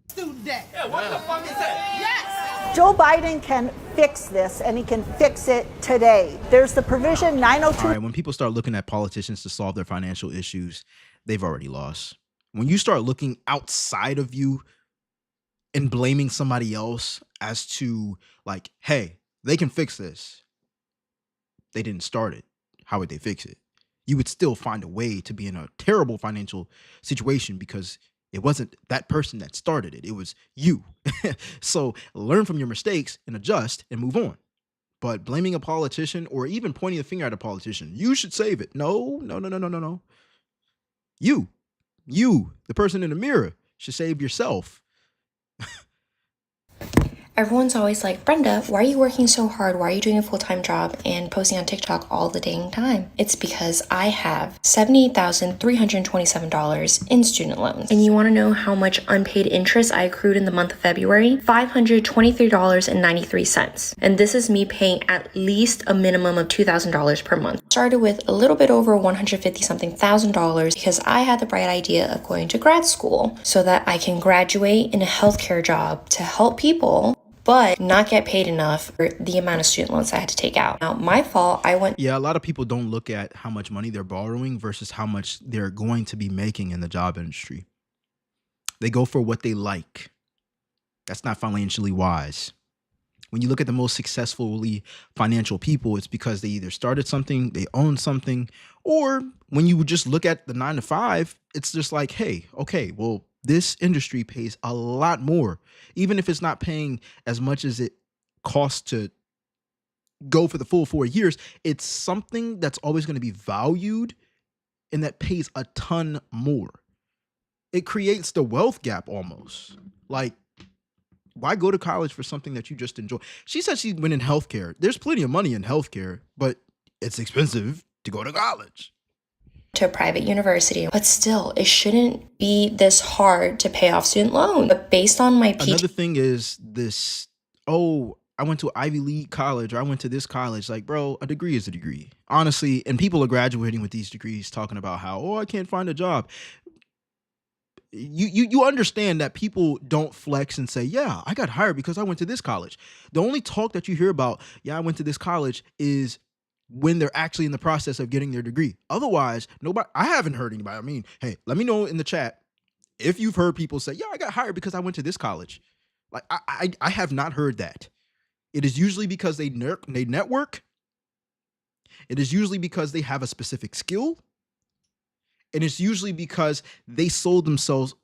Speaker 6: Student debt. Yeah, what the fuck is that? Yes.
Speaker 10: Joe Biden can fix this, and he can fix it today. There's the provision 902.
Speaker 1: All right, when people start looking at politicians to solve their financial issues, they've already lost. When you start looking outside of you and blaming somebody else as to like, hey, they can fix this. They didn't start it. How would they fix it? You would still find a way to be in a terrible financial situation because it wasn't that person that started it. It was you. So learn from your mistakes and adjust and move on. But blaming a politician or even pointing the finger at a politician, you should save it. No. You, the person in the mirror, should save yourself.
Speaker 11: Everyone's always like, Brenda, why are you working so hard? Why are you doing a full-time job and posting on TikTok all the dang time? It's because I have $78,327 in student loans. And you want to know how much unpaid interest I accrued in the month of February? $523.93. And this is me paying at least a minimum of $2,000 per month. Started with a little bit over $150-something thousand because I had the bright idea of going to grad school so that I can graduate in a healthcare job to help people, but not get paid enough for the amount of student loans I had to take out. Now, my fault,
Speaker 1: Yeah, a lot of people don't look at how much money they're borrowing versus how much they're going to be making in the job industry. They go for what they like. That's not financially wise. When you look at the most successfully financial people, it's because they either started something, they own something, or when you just look at the 9 to 5, it's just like, hey, okay, well, this industry pays a lot more, even if it's not paying as much as it costs to go for the full 4 years. It's something that's always going to be valued and that pays a ton more. It creates the wealth gap almost. Like, why go to college for something that you just enjoy? She said she went in healthcare. There's plenty of money in healthcare, but it's expensive to go to college.
Speaker 11: To a private university, but still, it shouldn't be this hard to pay off student loan. But based on my
Speaker 1: Another thing is this, oh, I went to Ivy League college or I went to this college. Like, bro, a degree is a degree. Honestly, and people are graduating with these degrees talking about how, oh, I can't find a job. You understand that people don't flex and say, yeah, I got hired because I went to this college. The only talk that you hear about, yeah, I went to this college, is when they're actually in the process of getting their degree. Otherwise, nobody, I haven't heard anybody. I mean, hey, let me know in the chat if you've heard people say, yeah, I got hired because I went to this college. Like, I have not heard that. It is usually because they network. It is usually because they have a specific skill. And it's usually because they sold themselves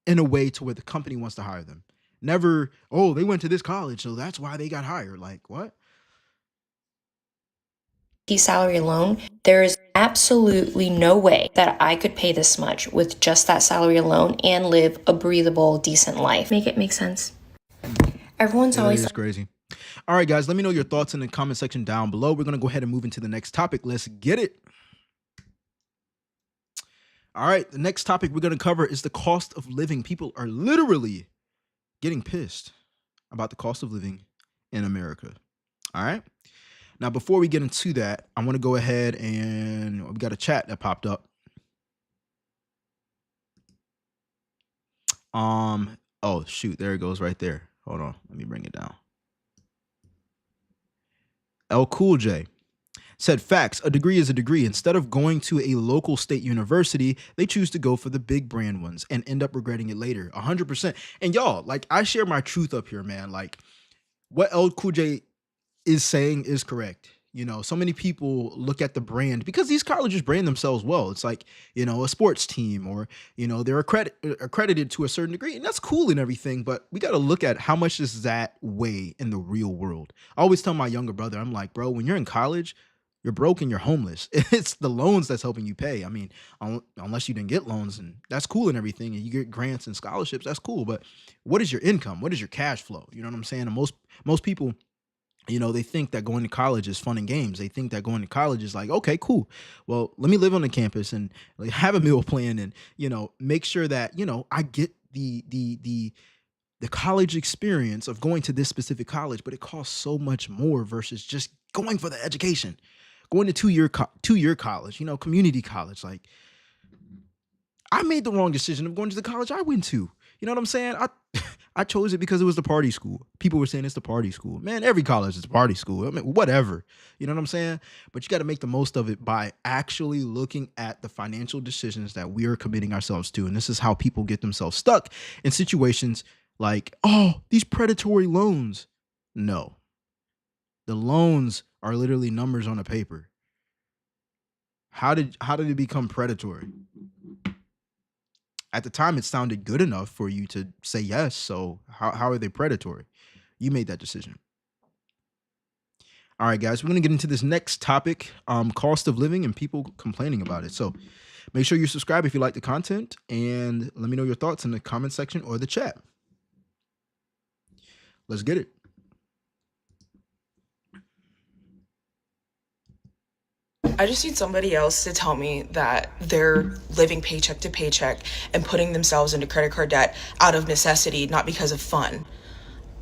Speaker 1: in a way to where the company wants to hire them. Never, oh, they went to this college, so that's why they got hired. Like, what?
Speaker 11: salary alone, there is absolutely no way that I could pay this much with just that salary alone and live a breathable, decent life. Make it make sense. Everyone's always
Speaker 1: It's crazy. All right, guys, let me know your thoughts in the comment section down below. We're going to go ahead and move into the next topic. Let's get it. All right, the next topic we're going to cover is the cost of living. People are literally getting pissed about the cost of living in America. All right. Now, before we get into that, I want to go ahead and we got a chat that popped up. Oh, shoot. There it goes right there. Hold on. Let me bring it down. L Cool J said, facts, a degree is a degree. Instead of going to a local state university, they choose to go for the big brand ones and end up regretting it later. 100%. And y'all, like, I share my truth up here, man. Like, what L Cool J is saying is correct. You know, so many people look at the brand because these colleges brand themselves well. It's like, you know, a sports team, or, you know, they're accredited to a certain degree, and that's cool and everything. But we got to look at how much does that weigh in the real world. I always tell my younger brother, I'm like, bro, when you're in college, you're broke and you're homeless. It's the loans that's helping you pay. I mean, unless you didn't get loans, and that's cool and everything, and you get grants and scholarships, that's cool. But what is your income? What is your cash flow? You know what I'm saying? And most people, you know, they think that going to college is fun and games. They think that going to college is like, okay, cool. Well, let me live on the campus and like have a meal plan and, you know, make sure that, you know, I get the college experience of going to this specific college, but it costs so much more versus just going for the education. going to two-year college, community college. Like, I made the wrong decision of going to the college I went to. You know what I'm saying? I chose it because it was the party school. People were saying it's the party school. Man, every college is a party school. I mean, whatever. You know what I'm saying? But you got to make the most of it by actually looking at the financial decisions that we are committing ourselves to. And this is how people get themselves stuck in situations like, oh, these predatory loans. No. The loans are literally numbers on a paper. How did it become predatory? At the time, it sounded good enough for you to say yes. So how are they predatory? You made that decision. All right, guys, we're going to get into this next topic, cost of living and people complaining about it. So make sure you subscribe if you like the content, and let me know your thoughts in the comment section or the chat. Let's get it.
Speaker 12: I just need somebody else to tell me that they're living paycheck to paycheck and putting themselves into credit card debt out of necessity, not because of fun.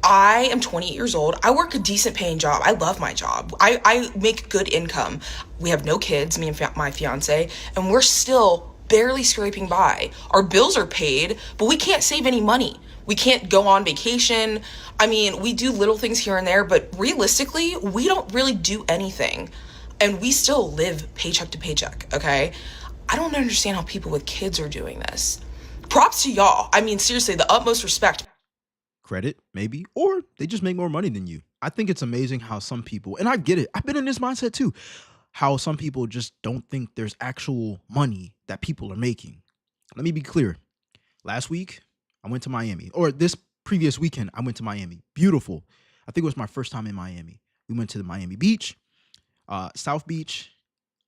Speaker 12: I am 28 years old. I work a decent paying job. I love my job. I make good income. We have no kids, me and my fiance, and we're still barely scraping by. Our bills are paid, but we can't save any money. We can't go on vacation. I mean, we do little things here and there, but realistically, we don't really do anything. And we still live paycheck to paycheck, okay? I don't understand how people with kids are doing this. Props to y'all. I mean, seriously, the utmost respect.
Speaker 1: Credit, maybe, or they just make more money than you. I think it's amazing how some people, and I get it, I've been in this mindset too, how some people just don't think there's actual money that people are making. Let me be clear. Last week, I went to Miami, or this previous weekend, I went to Miami. Beautiful. I think it was my first time in Miami. We went to the Miami Beach, South Beach,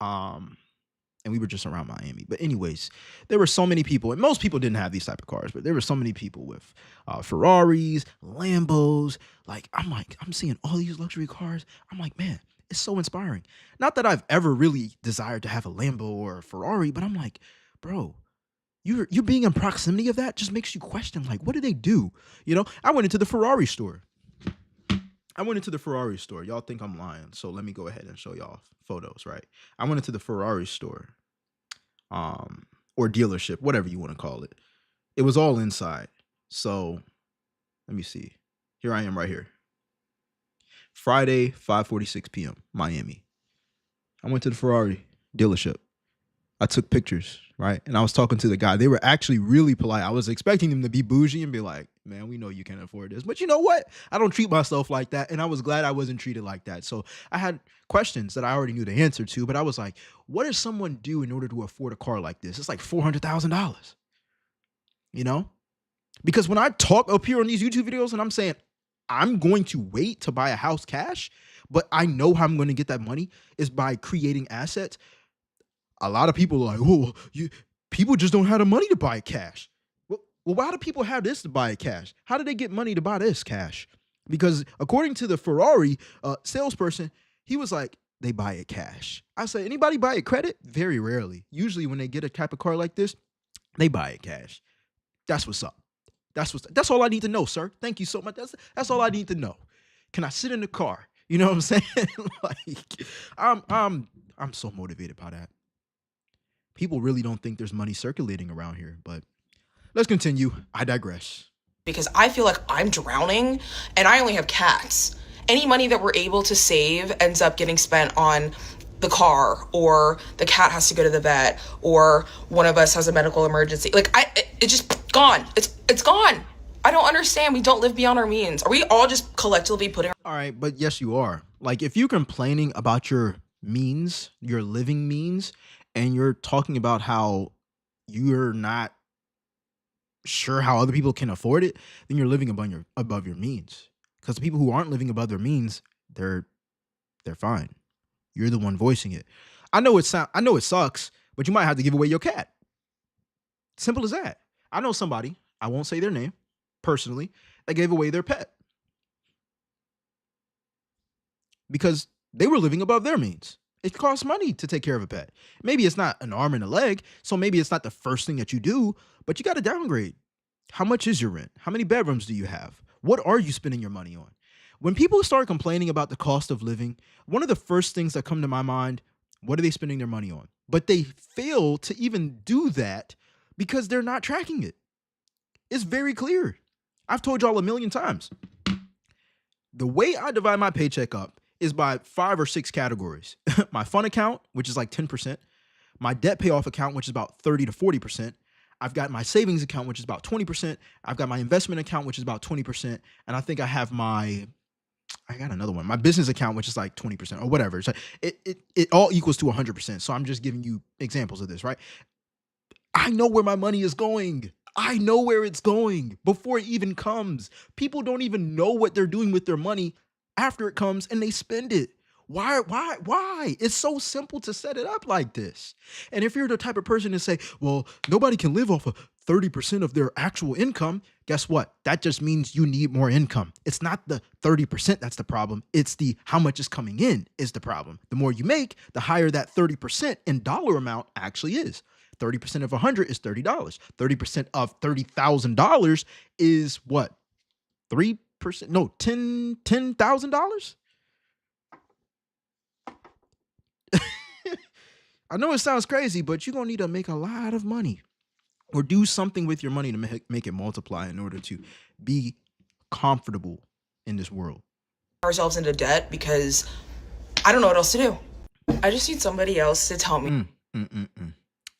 Speaker 1: and we were just around Miami. But anyways, there were so many people, and most people didn't have these type of cars, but there were so many people with Ferraris, Lambos. Like, I'm seeing all these luxury cars. I'm like, man, it's so inspiring. Not that I've ever really desired to have a Lambo or a Ferrari, but I'm like, bro, you're being in proximity of that just makes you question, like, what do they do? I went into the Ferrari store. Y'all think I'm lying, so let me go ahead and show y'all photos, right? I went into the Ferrari store, or dealership, whatever you want to call it. It was all inside. So let me see. Here I am right here. Friday, 5:46 p.m., Miami. I went to the Ferrari dealership. I took pictures, right? And I was talking to the guy. They were actually really polite. I was expecting them to be bougie and be like, man, we know you can't afford this. But you know what? I don't treat myself like that. And I was glad I wasn't treated like that. So I had questions that I already knew the answer to. But I was like, what does someone do in order to afford a car like this? It's like $400,000. Because when I talk up here on these YouTube videos and I'm saying, I'm going to wait to buy a house cash, but I know how I'm going to get that money is by creating assets. A lot of people are like, oh, people just don't have the money to buy it cash. Well, why do people have this to buy it cash? How do they get money to buy this cash? Because according to the Ferrari salesperson, he was like, they buy it cash. I said, anybody buy it credit? Very rarely. Usually when they get a type of car like this, they buy it cash. That's what's up. That's all I need to know, sir. Thank you so much. That's all I need to know. Can I sit in the car? You know what I'm saying? Like, I'm so motivated by that. People really don't think there's money circulating around here, but let's continue. I digress.
Speaker 12: Because I feel like I'm drowning and I only have cats. Any money that we're able to save ends up getting spent on the car, or the cat has to go to the vet, or one of us has a medical emergency. Like, it's just gone. It's gone. I don't understand. We don't live beyond our means. Are we all just collectively putting...
Speaker 1: All right, but yes, you are. Like, if you're complaining about your means, your living means, and you're talking about how you're not sure how other people can afford it, then you're living above your means. Because the people who aren't living above their means, they're fine. You're the one voicing it. I know it sucks, but you might have to give away your cat. Simple as that. I know somebody, I won't say their name, personally, that gave away their pet. Because they were living above their means. It costs money to take care of a pet. Maybe it's not an arm and a leg, so maybe it's not the first thing that you do, but you got to downgrade. How much is your rent? How many bedrooms do you have? What are you spending your money on? When people start complaining about the cost of living, one of the first things that come to my mind, what are they spending their money on? But they fail to even do that because they're not tracking it. It's very clear. I've told y'all a million times. The way I divide my paycheck up is by 5 or 6 categories. My fun account, which is like 10%. My debt payoff account, which is about 30 to 40%. I've got my savings account, which is about 20%. I've got my investment account, which is about 20%. And I think I have I got another one, my business account, which is like 20% or whatever. So it all equals to 100%. So I'm just giving you examples of this, right? I know where my money is going. I know where it's going before it even comes. People don't even know what they're doing with their money after it comes and they spend it. Why? It's so simple to set it up like this. And if you're the type of person to say, well, nobody can live off of 30% of their actual income, guess what? That just means you need more income. It's not the 30% that's the problem. It's the how much is coming in is the problem. The more you make, the higher that 30% in dollar amount actually is. 30% of 100 is $30. 30% of $30,000 is what? 3%? No, $10,000? I know it sounds crazy, but you're going to need to make a lot of money or do something with your money to make it multiply in order to be comfortable in this world.
Speaker 12: Ourselves into debt because I don't know what else to do. I just need somebody else to tell me.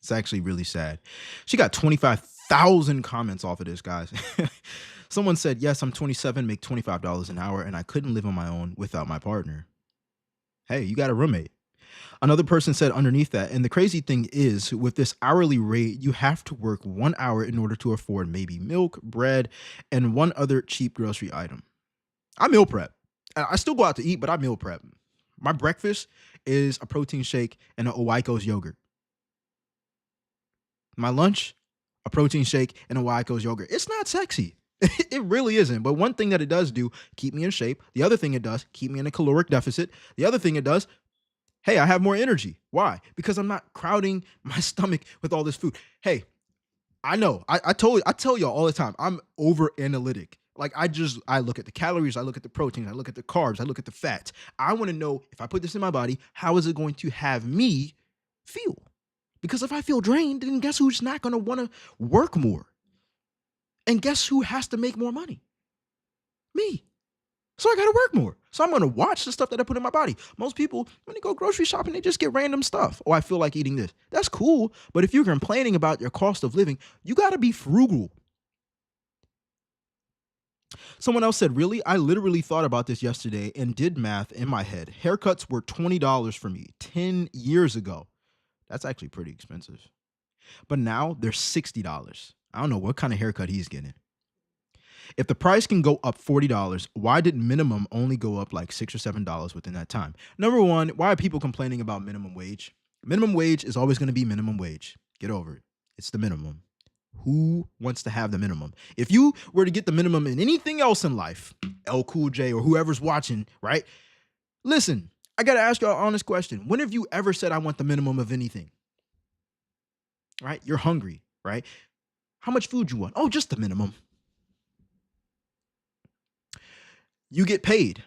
Speaker 1: It's actually really sad. She got 25,000 comments off of this, guys. Someone said, yes, I'm 27, make $25 an hour, and I couldn't live on my own without my partner. Hey, you got a roommate. Another person said underneath that, and the crazy thing is, with this hourly rate, you have to work 1 hour in order to afford maybe milk, bread, and one other cheap grocery item. I meal prep. I still go out to eat, but I meal prep. My breakfast is a protein shake and an Oikos yogurt. My lunch, a protein shake and a Oikos yogurt. It's not sexy. It really isn't. But one thing that it does do, keep me in shape. The other thing it does, keep me in a caloric deficit. The other thing it does, hey, I have more energy. Why? Because I'm not crowding my stomach with all this food. Hey, I know. I tell y'all all the time, I'm over analytic. Like I look at the calories, I look at the proteins, I look at the carbs, I look at the fats. I want to know if I put this in my body, how is it going to have me feel? Because if I feel drained, then guess who's not going to want to work more? And guess who has to make more money? Me. So I got to work more. So I'm going to watch the stuff that I put in my body. Most people, when they go grocery shopping, they just get random stuff. Oh, I feel like eating this. That's cool. But if you're complaining about your cost of living, you got to be frugal. Someone else said, really? I literally thought about this yesterday and did math in my head. Haircuts were $20 for me 10 years ago. That's actually pretty expensive. But now they're $60. I don't know what kind of haircut he's getting. If the price can go up $40, why did minimum only go up like $6 or $7 within that time? Number one, why are people complaining about minimum wage? Minimum wage is always going to be minimum wage. Get over it. It's the minimum. Who wants to have the minimum? If you were to get the minimum in anything else in life, L Cool J or whoever's watching, right? Listen, I got to ask you an honest question. When have you ever said, I want the minimum of anything? Right? You're hungry, right? How much food you want? Oh, just the minimum. You get paid.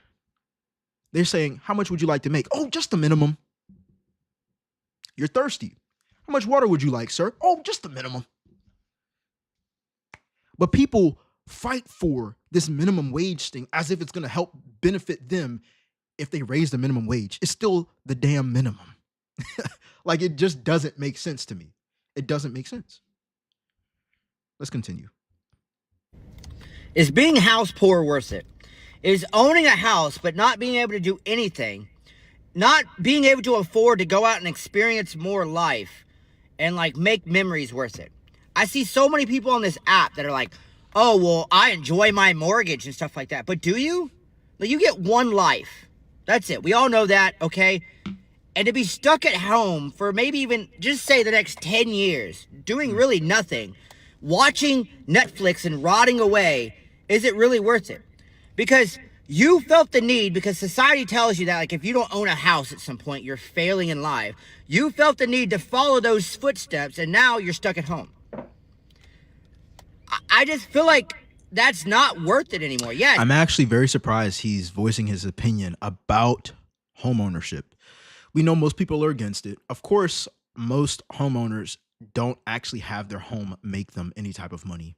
Speaker 1: They're saying, how much would you like to make? Oh, just the minimum. You're thirsty. How much water would you like, sir? Oh, just the minimum. But people fight for this minimum wage thing as if it's going to help benefit them if they raise the minimum wage. It's still the damn minimum. Like, it just doesn't make sense to me. It doesn't make sense. Let's continue.
Speaker 13: Is being house poor worth it? Is owning a house but not being able to do anything, not being able to afford to go out and experience more life and like make memories worth it? I see so many people on this app that are like, oh, well, I enjoy my mortgage and stuff like that. But do you? Like, you get one life. That's it. We all know that, okay? And to be stuck at home for maybe even, just say, the next 10 years, doing really nothing, watching Netflix and rotting away, is it really worth it? Because you felt the need, because society tells you that, like, if you don't own a house at some point, you're failing in life. You felt the need to follow those footsteps, and now you're stuck at home. I just feel like that's not worth it anymore. Yeah.
Speaker 1: I'm actually very surprised he's voicing his opinion about home ownership. We know most people are against it. Of course, most homeowners don't actually have their home make them any type of money.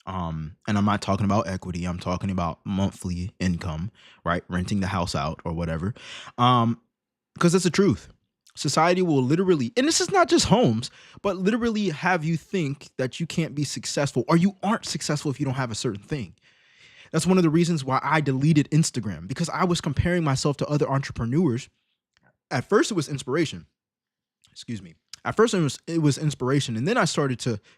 Speaker 1: And I'm not talking about equity. I'm talking about monthly income, right? Renting the house out or whatever. Because that's the truth. Society will literally, and this is not just homes, but literally have you think that you can't be successful or you aren't successful if you don't have a certain thing. That's one of the reasons why I deleted Instagram, because I was comparing myself to other entrepreneurs. At first, it was inspiration. Excuse me. At first, it was inspiration. And then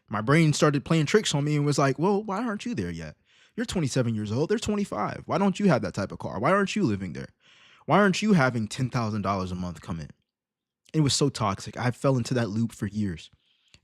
Speaker 1: my brain started playing tricks on me and was like, well, why aren't you there yet? You're 27 years old. They're 25. Why don't you have that type of car? Why aren't you living there? Why aren't you having $10,000 a month come in? It was so toxic. I fell into that loop for years.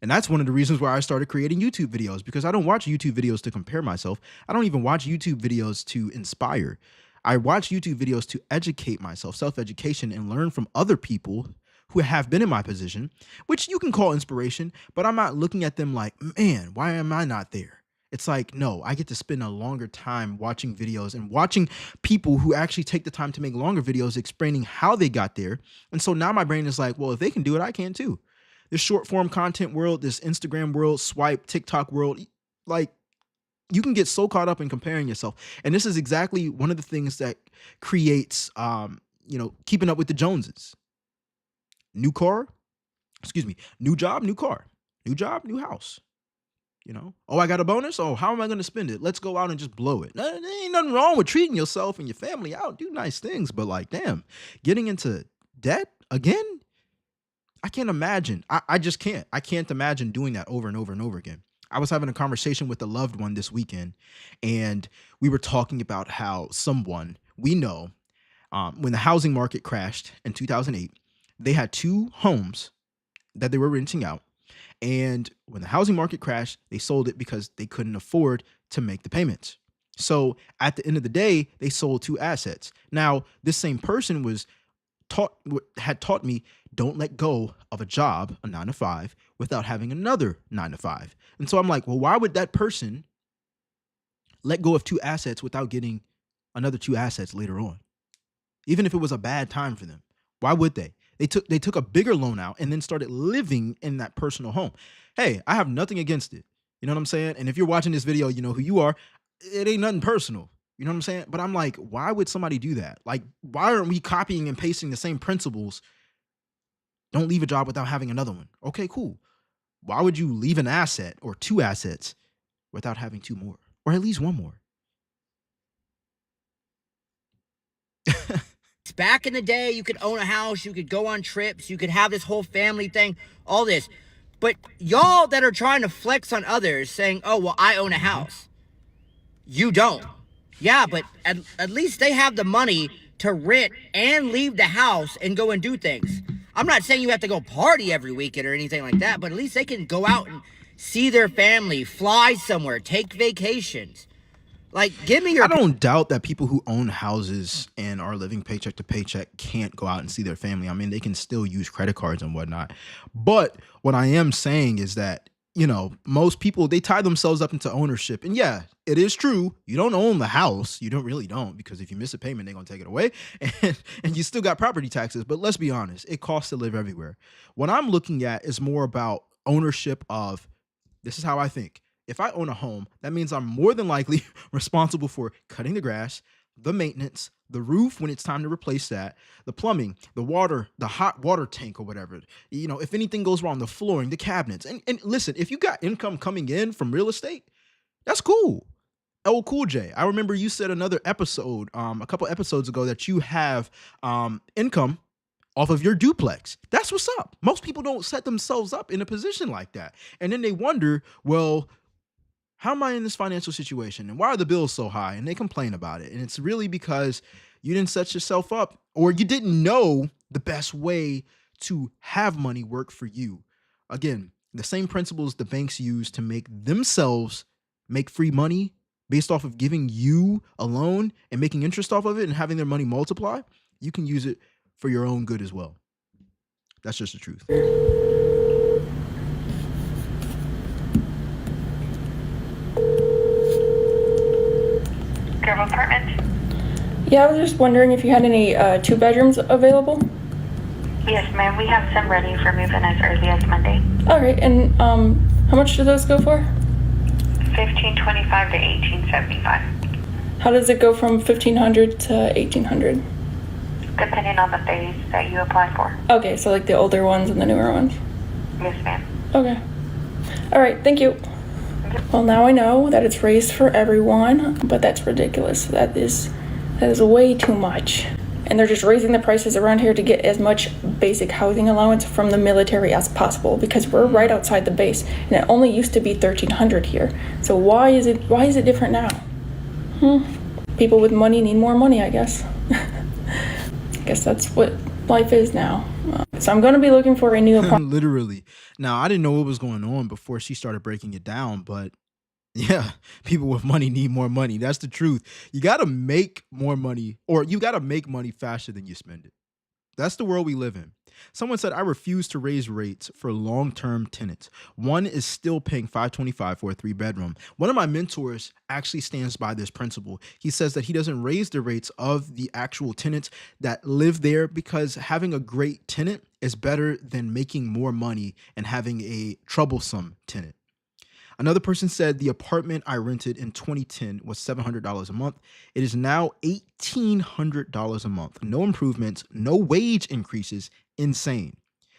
Speaker 1: And that's one of the reasons why I started creating YouTube videos, because I don't watch YouTube videos to compare myself. I don't even watch YouTube videos to inspire. I watch YouTube videos to educate myself, self-education, and learn from other people who have been in my position, which you can call inspiration, but I'm not looking at them like, man, why am I not there? It's like, no, I get to spend a longer time watching videos and watching people who actually take the time to make longer videos explaining how they got there. And so now my brain is like, well, if they can do it, I can too. This short form content world, this Instagram world, swipe, TikTok world, like you can get so caught up in comparing yourself. And this is exactly one of the things that creates, keeping up with the Joneses. New job, new car, new job, new house. Oh, I got a bonus. Oh, how am I going to spend it? Let's go out and just blow it. There ain't nothing wrong with treating yourself and your family out. Do nice things. But like, damn, getting into debt again? I can't imagine. I just can't. I can't imagine doing that over and over and over again. I was having a conversation with a loved one this weekend, and we were talking about how someone we know, when the housing market crashed in 2008, they had 2 homes that they were renting out. And when the housing market crashed, they sold it because they couldn't afford to make the payments. So at the end of the day, they sold 2 assets. Now, this same person had taught me, don't let go of a job, a 9-to-5, without having another 9-to-5. And so I'm like, well, why would that person let go of 2 assets without getting another 2 assets later on? Even if it was a bad time for them, why would they? They took a bigger loan out and then started living in that personal home. Hey, I have nothing against it. You know what I'm saying? And if you're watching this video, you know who you are. It ain't nothing personal. You know what I'm saying? But I'm like, why would somebody do that? Like, why aren't we copying and pasting the same principles? Don't leave a job without having another one. Okay, cool. Why would you leave an asset or 2 assets without having 2 more? Or at least 1 more?
Speaker 13: Back in the day, you could own a house, you could go on trips, you could have this whole family thing, all this. But y'all that are trying to flex on others saying, oh, well, I own a house. You don't. Yeah, but at least they have the money to rent and leave the house and go and do things. I'm not saying you have to go party every weekend or anything like that, but at least they can go out and see their family, fly somewhere, take vacations. Like, give me your...
Speaker 1: I don't doubt that people who own houses and are living paycheck to paycheck can't go out and see their family. I mean, they can still use credit cards and whatnot. But what I am saying is that, most people, they tie themselves up into ownership. And yeah, it is true. You don't own the house. You don't, because if you miss a payment, they're going to take it away. And you still got property taxes. But let's be honest, it costs to live everywhere. What I'm looking at is more about ownership of, this is how I think. If I own a home, that means I'm more than likely responsible for cutting the grass, the maintenance, the roof when it's time to replace that, the plumbing, the water, the hot water tank or whatever. If anything goes wrong, the flooring, the cabinets. And listen, if you got income coming in from real estate, that's cool. Oh, Cool J, I remember you said another episode, a couple episodes ago, that you have income off of your duplex. That's what's up. Most people don't set themselves up in a position like that. And then they wonder, well, how am I in this financial situation? And why are the bills so high? And they complain about it. And it's really because you didn't set yourself up, or you didn't know the best way to have money work for you. Again, the same principles the banks use to make themselves make free money based off of giving you a loan and making interest off of it and having their money multiply, you can use it for your own good as well. That's just the truth.
Speaker 14: apartment?
Speaker 15: Yeah, I was just wondering if you had any 2 bedrooms available.
Speaker 14: Yes, ma'am. We have some ready for move-in as early as Monday.
Speaker 15: All right, and how much do those go for?
Speaker 14: $1,525 to $1,875.
Speaker 15: How does it go from 1,500 to 1,800?
Speaker 14: Depending on the phase that you apply for.
Speaker 15: Okay, so like the older ones and the newer ones.
Speaker 14: Yes, ma'am.
Speaker 15: Okay. All right, thank you. Well, now I know that it's raised for everyone, but that's ridiculous. That is way too much. And they're just raising the prices around here to get as much basic housing allowance from the military as possible, because we're right outside the base, and it only used to be 1,300 here. So why is it different now? People with money need more money, I guess. I guess that's what life is now. So I'm going to be looking for a new apartment.
Speaker 1: Literally. Now, I didn't know what was going on before she started breaking it down, but yeah, people with money need more money. That's the truth. You got to make more money, or you got to make money faster than you spend it. That's the world we live in. Someone said, I refuse to raise rates for long-term tenants. One is still paying $525 for a 3-bedroom. One of my mentors actually stands by this principle. He says that he doesn't raise the rates of the actual tenants that live there because having a great tenant is better than making more money and having a troublesome tenant. Another person said the apartment I rented in 2010 was $700 a month. It is now $1,800 a month. No improvements, no wage increases. Insane.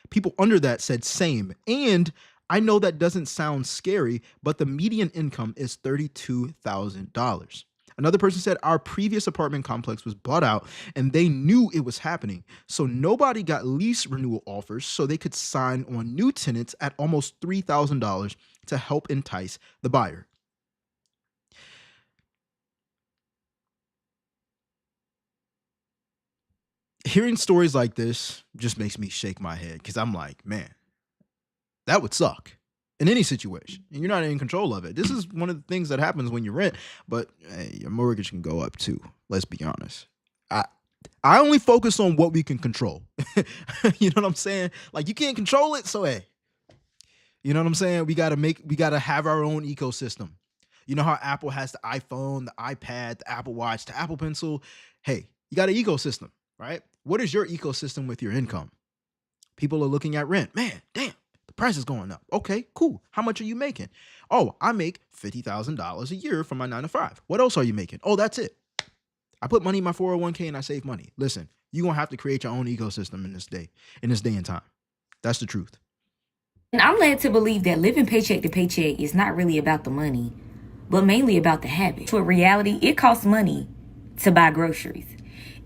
Speaker 1: People under that said same. And I know that doesn't sound scary, but the median income is $32,000. Another person said our previous apartment complex was bought out and they knew it was happening. So nobody got lease renewal offers so they could sign on new tenants at almost $3,000 to help entice the buyer. Hearing stories like this just makes me shake my head because I'm like, man, that would suck in any situation. And you're not in control of it. This is one of the things that happens when you rent, but hey, your mortgage can go up too. Let's be honest. I only focus on what we can control. You know what I'm saying? Like, you can't control it, so hey. You know what I'm saying? We gotta have our own ecosystem. You know how Apple has the iPhone, the iPad, the Apple Watch, the Apple Pencil? Hey, you got an ecosystem, right? What is your ecosystem with your income? People are looking at rent. Man, damn, the price is going up. Okay, cool. How much are you making? Oh, I make $50,000 a year from my 9 to 5. What else are you making? Oh, that's it. I put money in my 401k and I save money. Listen, you're going to have to create your own ecosystem in this day and time. That's the truth.
Speaker 16: And I'm led to believe that living paycheck to paycheck is not really about the money, but mainly about the habit. So in reality, it costs money to buy groceries.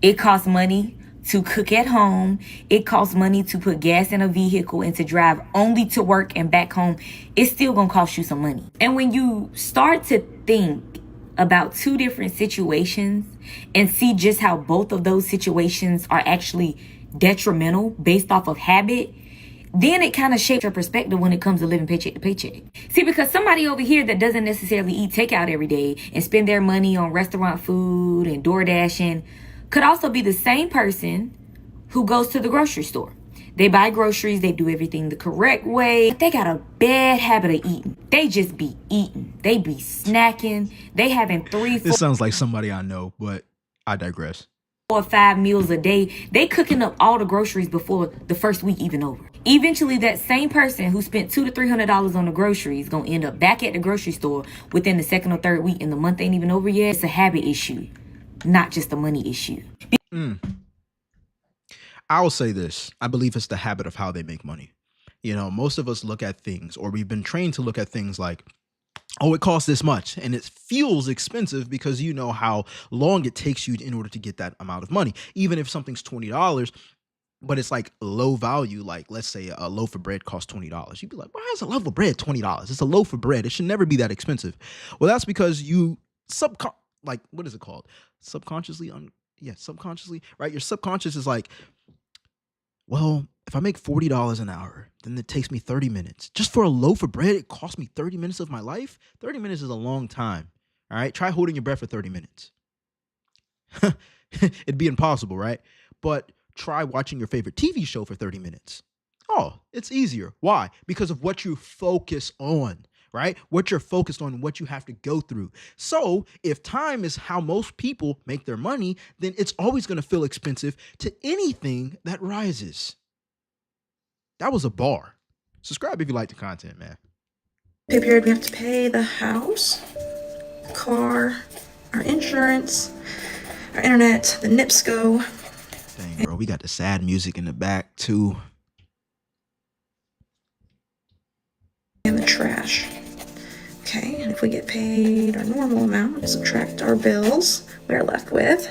Speaker 16: It costs money to cook at home. It costs money to put gas in a vehicle and to drive only to work and back home. It's still gonna cost you some money. And when you start to think about 2 different situations and see just how both of those situations are actually detrimental based off of habit, then it kind of shapes your perspective when it comes to living paycheck to paycheck. See, because somebody over here that doesn't necessarily eat takeout every day and spend their money on restaurant food and door dashing could also be the same person who goes to the grocery store. They buy groceries, they do everything the correct way. They got a bad habit of eating. They just be eating. They be snacking. They having 3, 4.
Speaker 1: This sounds like somebody I know, but I digress.
Speaker 16: 4 or 5 meals a day. They cooking up all the groceries before the first week even over. Eventually, that same person who spent $200 to $300 on the groceries gonna end up back at the grocery store within the 2nd or 3rd week, and the month ain't even over yet. It's a habit issue, not just a money issue.
Speaker 1: I'll say this. I believe it's the habit of how they make money. You know, most of us look at things, or we've been trained to look at things like, oh, it costs this much, and it feels expensive because you know how long it takes you in order to get that amount of money. Even if something's $20, but it's like low value, like let's say a loaf of bread costs $20. You'd be like, why is a loaf of bread $20? It's a loaf of bread. It should never be that expensive. Well, that's because you what is it called? Subconsciously, right? Your subconscious is like, well, if I make $40 an hour, then it takes me 30 minutes. Just for a loaf of bread, it costs me 30 minutes of my life? 30 minutes is a long time, all right? Try holding your breath for 30 minutes. It'd be impossible, right? But try watching your favorite TV show for 30 minutes. Oh, it's easier. Why? Because of what you focus on, right? What you're focused on, what you have to go through. So if time is how most people make their money, then it's always going to feel expensive to anything that rises. That was a bar. Subscribe if you like the content, man.
Speaker 17: Pay period, we have to pay the house, the car, our insurance, our internet, the NIPSCO.
Speaker 1: Dang, bro, we got the sad music in the back too.
Speaker 17: And the trash. Okay, and if we get paid our normal amount, subtract our bills, we're left with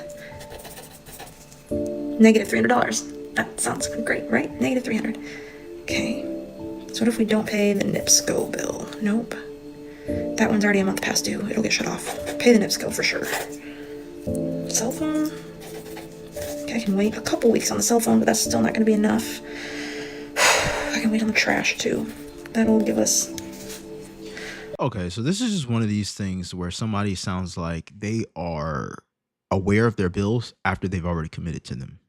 Speaker 17: negative $300. That sounds great, right? Negative 300. Okay, so what if we don't pay the NIPSCO bill? Nope. That one's already a month past due. It'll get shut off. Pay the NIPSCO for sure. Cell phone. Okay, I can wait a couple weeks on the cell phone, but that's still not going to be enough. I can wait on the trash too. That'll give us...
Speaker 1: Okay, so this is just one of these things where somebody sounds like they are aware of their bills after they've already committed to them.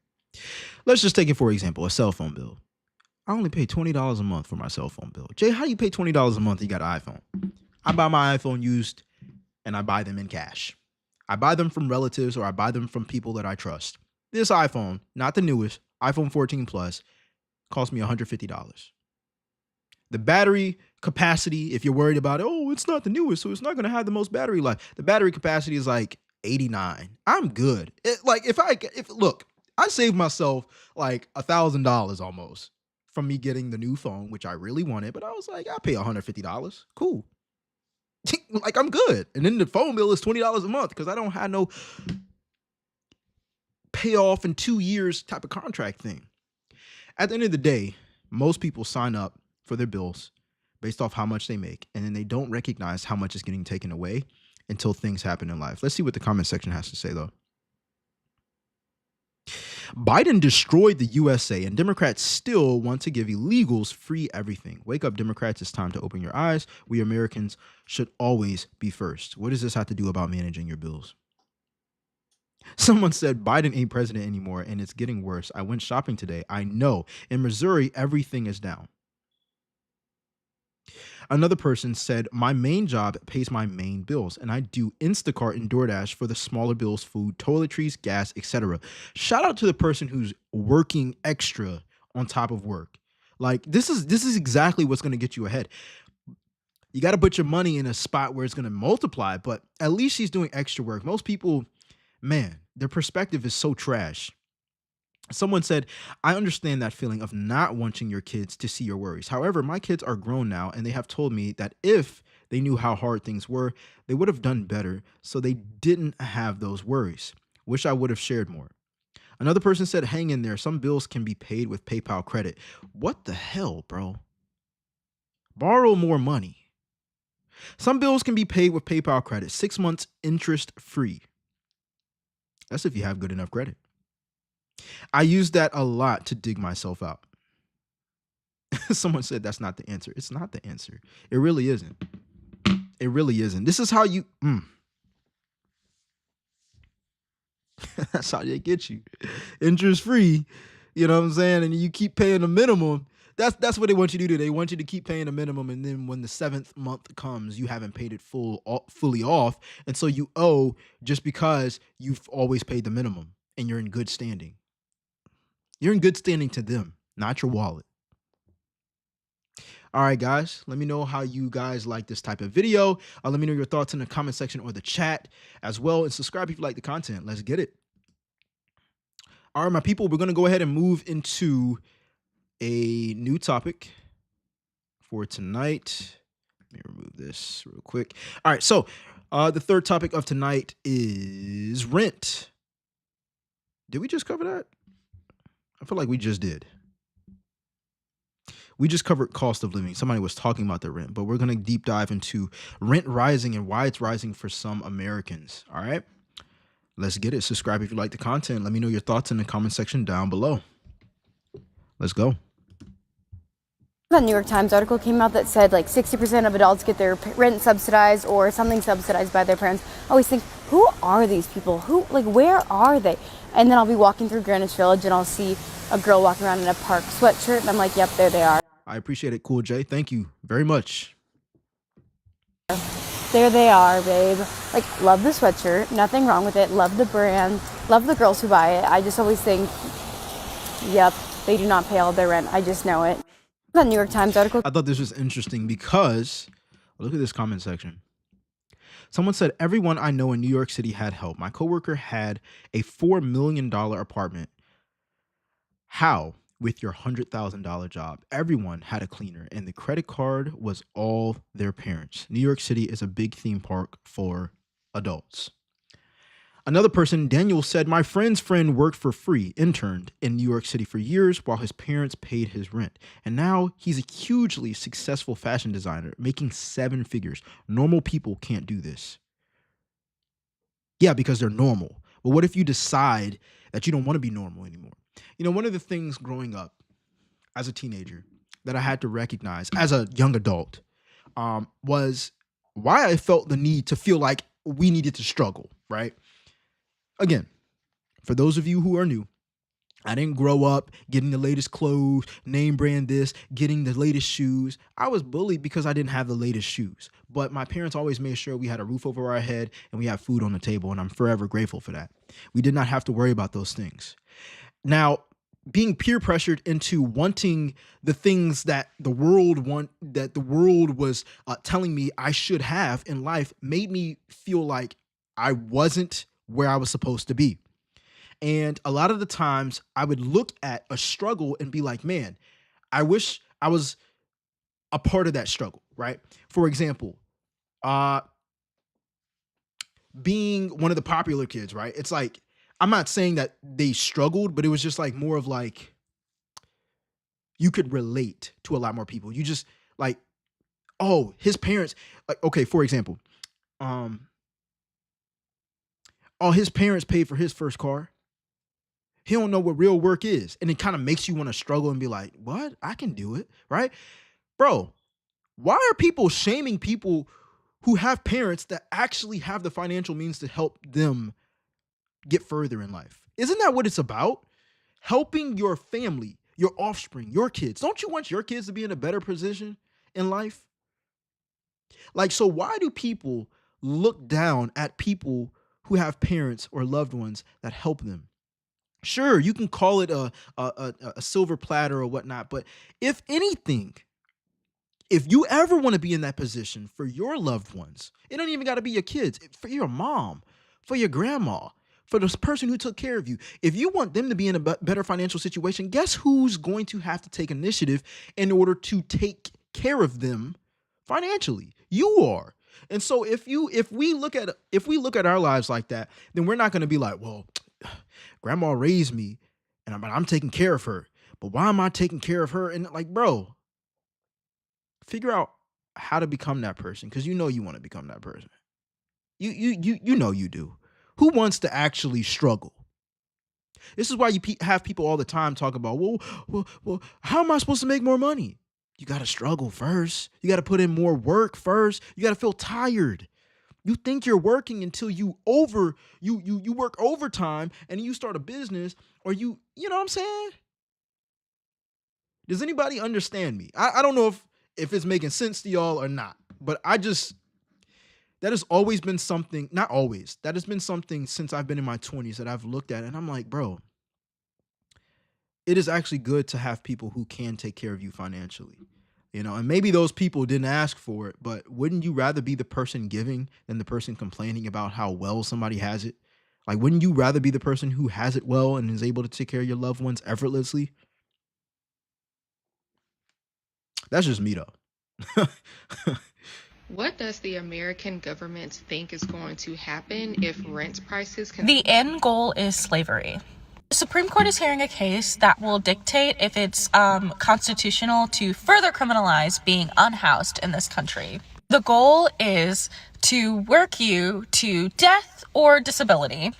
Speaker 1: Let's just take it for example, a cell phone bill. I only pay $20 a month for my cell phone bill. Jay, how do you pay $20 a month and you got an iPhone? I buy my iPhone used and I buy them in cash. I buy them from relatives or I buy them from people that I trust. This iPhone, not the newest, iPhone 14 Plus, cost me $150. The battery capacity, if you're worried about it, oh, it's not the newest, so it's not going to have the most battery life. The battery capacity is like 89. I'm good. Look, I saved myself like $1,000 almost from me getting the new phone, which I really wanted, but I was like, I'll pay $150. Cool. Like, I'm good. And then the phone bill is $20 a month because I don't have no payoff in 2 years type of contract thing. At the end of the day, most people sign up for their bills based off how much they make, and then they don't recognize how much is getting taken away until things happen in life. Let's see what the comment section has to say, though. Biden destroyed the USA, and Democrats still want to give illegals free everything. Wake up, Democrats. It's time to open your eyes. We Americans should always be first. What does this have to do about managing your bills? Someone said Biden ain't president anymore, and it's getting worse. I went shopping today. I know. In Missouri, everything is down. Another person said, my main job pays my main bills, and I do Instacart and DoorDash for the smaller bills, food, toiletries, gas, etc. Shout out to the person who's working extra on top of work. Like, this is exactly what's going to get you ahead. You got to put your money in a spot where it's going to multiply, but at least she's doing extra work. Most people, man, their perspective is so trash. Someone said, I understand that feeling of not wanting your kids to see your worries. However, my kids are grown now, and they have told me that if they knew how hard things were, they would have done better, so they didn't have those worries. Wish I would have shared more. Another person said, hang in there. Some bills can be paid with PayPal credit. What the hell, bro? Borrow more money. Some bills can be paid with PayPal credit. 6 months interest free. That's if you have good enough credit. I use that a lot to dig myself out. Someone said that's not the answer. It's not the answer. It really isn't. It really isn't. This is how you... That's how they get you. Interest free. You know what I'm saying? And you keep paying the minimum. That's what they want you to do. They want you to keep paying the minimum, and then when the 7th month comes, you haven't paid it fully off, and so you owe just because you've always paid the minimum, and you're in good standing. You're in good standing to them, not your wallet. All right, guys, let me know how you guys like this type of video. Let me know your thoughts in the comment section or the chat as well, and subscribe if you like the content. Let's get it. All right, my people, we're going to go ahead and move into a new topic for tonight. Let me remove this real quick. All right, so the third topic of tonight is rent. Did we just cover that? I feel like we just did. We just covered cost of living. Somebody was talking about the rent, but we're going to deep dive into rent rising and why it's rising for some Americans. All right, let's get it. Subscribe if you like the content. Let me know your thoughts in the comment section down below. Let's go.
Speaker 18: The New York Times article came out that said like 60% of adults get their rent subsidized or something subsidized by their parents. I always think, who are these people? Where are they? And then I'll be walking through Greenwich Village and I'll see a girl walking around in a park sweatshirt and I'm like, yep, there they are.
Speaker 1: I appreciate it, Cool J. Thank you very much.
Speaker 18: There they are, babe. Like, love the sweatshirt, nothing wrong with it. Love the brand, love the girls who buy it. I just always think, yep, they do not pay all their rent. I just know it. The New York Times article.
Speaker 1: I thought this was interesting because look at this comment section. Someone said, everyone I know in New York City had help. My coworker had a $4 million apartment. How? With your $100,000 job. Everyone had a cleaner, and the credit card was all their parents. New York City is a big theme park for adults. Another person, Daniel, said, my friend's friend worked for free, interned in New York City for years while his parents paid his rent. And now he's a hugely successful fashion designer, making 7 figures. Normal people can't do this. Yeah, because they're normal. But what if you decide that you don't want to be normal anymore? You know, one of the things growing up as a teenager that I had to recognize as a young adult was why I felt the need to feel like we needed to struggle, right? Again, for those of you who are new, I didn't grow up getting the latest clothes, name brand this, getting the latest shoes. I was bullied because I didn't have the latest shoes. But my parents always made sure we had a roof over our head and we had food on the table, and I'm forever grateful for that. We did not have to worry about those things. Now, being peer pressured into wanting the things that the world was telling me I should have in life made me feel like I wasn't where I was supposed to be. And a lot of the times I would look at a struggle and be like, man, I wish I was a part of that struggle, right? For example, being one of the popular kids, right? It's like, I'm not saying that they struggled, but it was just like more of like, you could relate to a lot more people. You just like, oh, his parents, like, okay, for example, oh, his parents paid for his first car. He don't know what real work is. And it kind of makes you want to struggle and be like, what? I can do it, right? Bro, why are people shaming people who have parents that actually have the financial means to help them get further in life? Isn't that what it's about? Helping your family, your offspring, your kids. Don't you want your kids to be in a better position in life? Like, so why do people look down at people who have parents or loved ones that help them? Sure, you can call it a silver platter or whatnot, but if anything, if you ever want to be in that position for your loved ones, it don't even got to be your kids, for your mom, for your grandma, for this person who took care of you. If you want them to be in a better financial situation, guess who's going to have to take initiative in order to take care of them financially? You are. And so if we look at our lives like that, then we're not going to be like, well, grandma raised me and I'm taking care of her. But why am I taking care of her? And like, bro, figure out how to become that person, because you know you want to become that person. You know you do. Who wants to actually struggle? This is why you have people all the time talk about, well, how am I supposed to make more money? You got to struggle first. You got to put in more work first. You got to feel tired. You think you're working until you work overtime and you start a business, or you know what I'm saying? Does anybody understand me? I don't know if it's making sense to y'all or not, but that has always been something, not always, that has been something since I've been in my 20s that I've looked at, and I'm like, bro, it is actually good to have people who can take care of you financially. You know, and maybe those people didn't ask for it, but wouldn't you rather be the person giving than the person complaining about how well somebody has it? Like, wouldn't you rather be the person who has it well and is able to take care of your loved ones effortlessly? That's just me, though.
Speaker 19: What does the American government think is going to happen if rent prices can...
Speaker 20: The end goal is slavery. The Supreme Court is hearing a case that will dictate if it's constitutional to further criminalize being unhoused in this country. The goal is to work you to death or disability.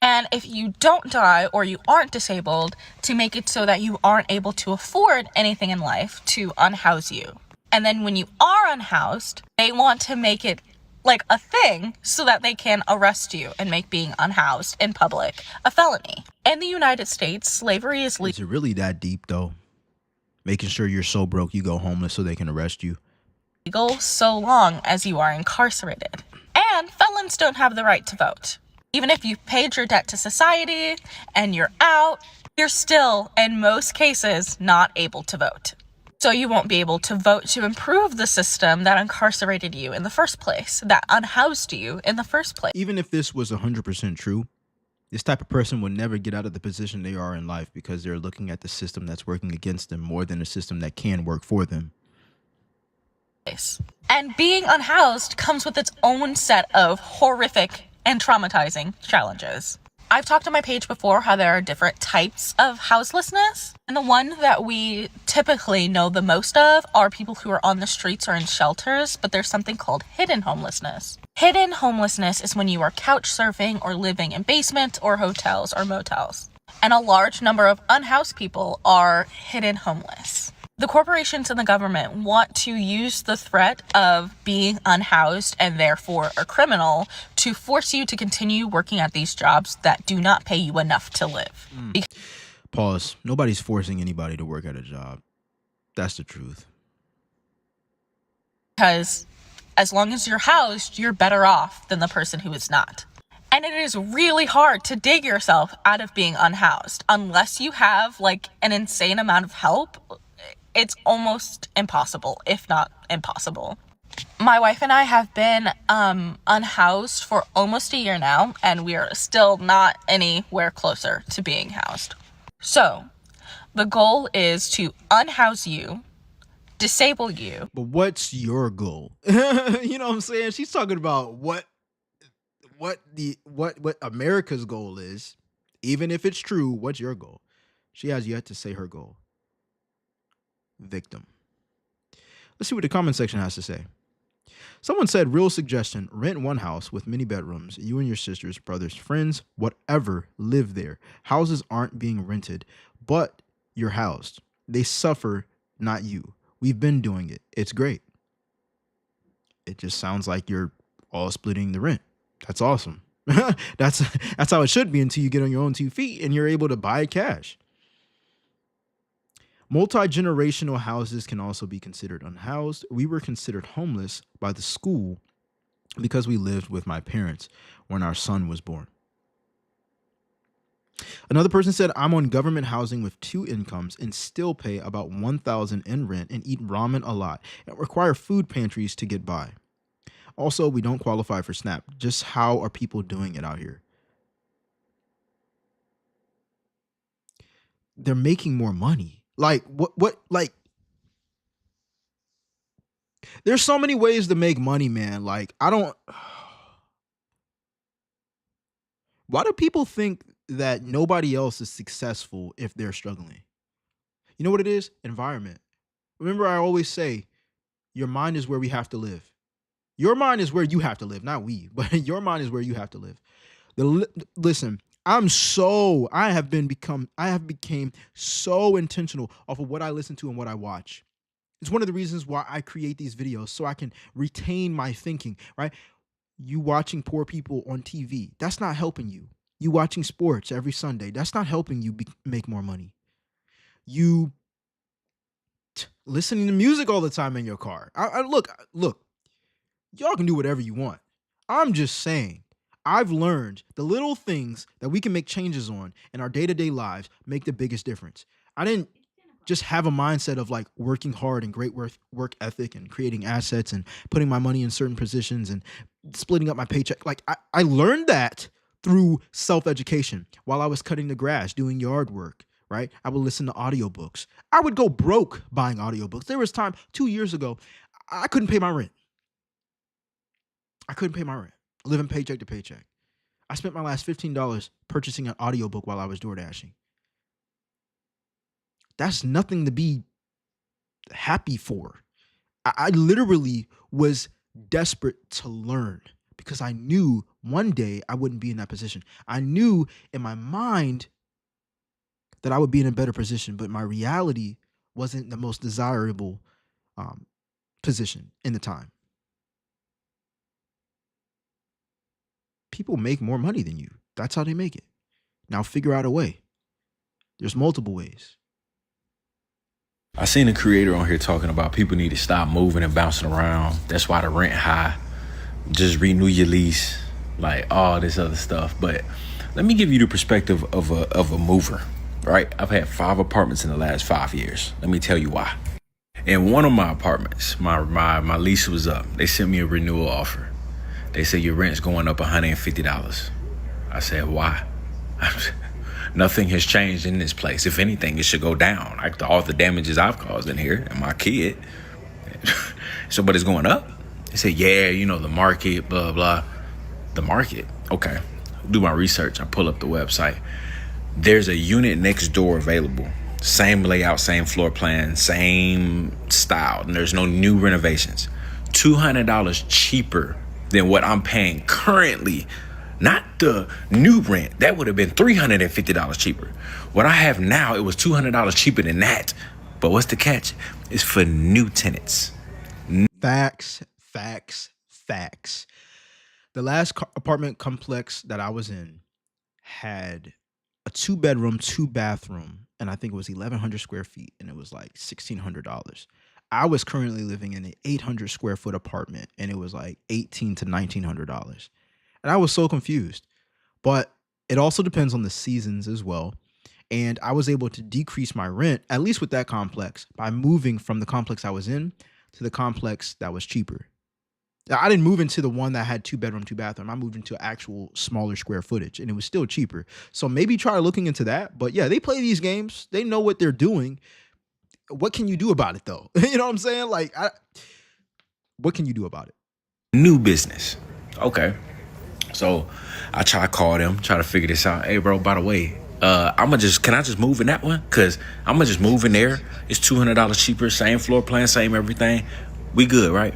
Speaker 20: And if you don't die or you aren't disabled, to make it so that you aren't able to afford anything in life to unhouse you. And then when you are unhoused, they want to make it like a thing so that they can arrest you and make being unhoused in public a felony. In the United States, slavery is legal.
Speaker 1: Is it really that deep, though? Making sure you're so broke you go homeless so they can arrest you?
Speaker 20: legal so long as you are incarcerated. And felons don't have the right to vote. Even if you've paid your debt to society and you're out, you're still, in most cases, not able to vote. So you won't be able to vote to improve the system that incarcerated you in the first place, that unhoused you in the first place.
Speaker 1: Even if this was 100% true, this type of person will never get out of the position they are in life because they're looking at the system that's working against them more than a system that can work for them.
Speaker 20: And being unhoused comes with its own set of horrific and traumatizing challenges. I've talked on my page before how there are different types of houselessness, and the one that we typically know the most of are people who are on the streets or in shelters, but there's something called hidden homelessness. Hidden homelessness is when you are couch surfing or living in basements or hotels or motels. And a large number of unhoused people are hidden homeless. The corporations and the government want to use the threat of being unhoused and therefore a criminal to force you to continue working at these jobs that do not pay you enough to live.
Speaker 1: Pause. Nobody's forcing anybody to work at a job. That's the truth.
Speaker 20: Because as long as you're housed, you're better off than the person who is not. And it is really hard to dig yourself out of being unhoused unless you have like an insane amount of help. It's almost impossible, if not impossible. My wife and I have been unhoused for almost a year now, and we are still not anywhere closer to being housed. So, the goal is to unhouse you, disable you.
Speaker 1: But what's your goal? You know what I'm saying? She's talking about what America's goal is. Even if it's true, what's your goal? She has yet to say her goal. Victim. Let's see what the comment section has to say. Someone said, real suggestion, rent one house with many bedrooms. You and your sisters, brothers, friends, whatever, live there. Houses aren't being rented, but you're housed. They suffer, not you. We've been doing it. It's great. It just sounds like you're all splitting the rent. That's awesome. That's how it should be until you get on your own 2 feet and you're able to buy cash. Multi-generational houses can also be considered unhoused. We were considered homeless by the school because we lived with my parents when our son was born. Another person said, I'm on government housing with 2 incomes and still pay about $1,000 in rent and eat ramen a lot and require food pantries to get by. Also, we don't qualify for SNAP. Just how are people doing it out here? They're making more money. Like, like, there's so many ways to make money, man. Like, why do people think that nobody else is successful if they're struggling? You know what it is? Environment. Remember, I always say, your mind is where we have to live. Your mind is where you have to live, not we, but your mind is where you have to live. Listen, I have became so intentional off of what I listen to and what I watch. It's one of the reasons why I create these videos, so I can retain my thinking, right? You watching poor people on TV, that's not helping you. You watching sports every Sunday, that's not helping you make more money. You listening to music all the time in your car. Look, y'all can do whatever you want. I'm just saying, I've learned the little things that we can make changes on in our day-to-day lives make the biggest difference. I didn't just have a mindset of like working hard and great work ethic and creating assets and putting my money in certain positions and splitting up my paycheck. Like I learned that through self-education while I was cutting the grass, doing yard work, right? I would listen to audiobooks. I would go broke buying audiobooks. There was time 2 years ago, I couldn't pay my rent. Living paycheck to paycheck. I spent my last $15 purchasing an audiobook while I was door dashing. That's nothing to be happy for. I literally was desperate to learn because I knew one day I wouldn't be in that position. I knew in my mind that I would be in a better position, but my reality wasn't the most desirable position in the time. People make more money than you. That's how they make it. Now figure out a way. There's multiple ways.
Speaker 21: I seen a creator on here talking about people need to stop moving and bouncing around. That's why the rent high. Just renew your lease, like all this other stuff. But let me give you the perspective of a mover, right? I've had 5 apartments in the last 5 years. Let me tell you why. In one of my apartments, my lease was up. They sent me a renewal offer. They said your rent's going up $150. I said, why? Nothing has changed in this place. If anything, it should go down. Like all the damages I've caused in here and my kid. So, but it's going up. They said, yeah, you know, the market, blah, blah. The market. Okay. Do my research. I pull up the website. There's a unit next door available. Same layout, same floor plan, same style. And there's no new renovations. $200 cheaper than what I'm paying currently. Not the new rent. That would have been $350 cheaper. What I have now, it was $200 cheaper than that. But what's the catch? It's for new tenants.
Speaker 1: Facts, facts, facts. The last apartment complex that I was in had a 2-bedroom, 2-bathroom, and I think it was 1,100 square feet, and it was like $1,600. I was currently living in an 800 square foot apartment, and it was like $1,800 to $1,900. And I was so confused. But it also depends on the seasons as well. And I was able to decrease my rent, at least with that complex, by moving from the complex I was in to the complex that was cheaper. Now, I didn't move into the one that had 2-bedroom, 2-bathroom. I moved into actual smaller square footage, and it was still cheaper. So maybe try looking into that. But yeah, they play these games. They know what they're doing. What can you do about it, though? You know what I'm saying? Like, what can you do about it?
Speaker 21: New business. Okay. So I try to call them, try to figure this out. Hey, bro, by the way, can I just move in that one? Because I'm going to just move in there. It's $200 cheaper, same floor plan, same everything. We good, right?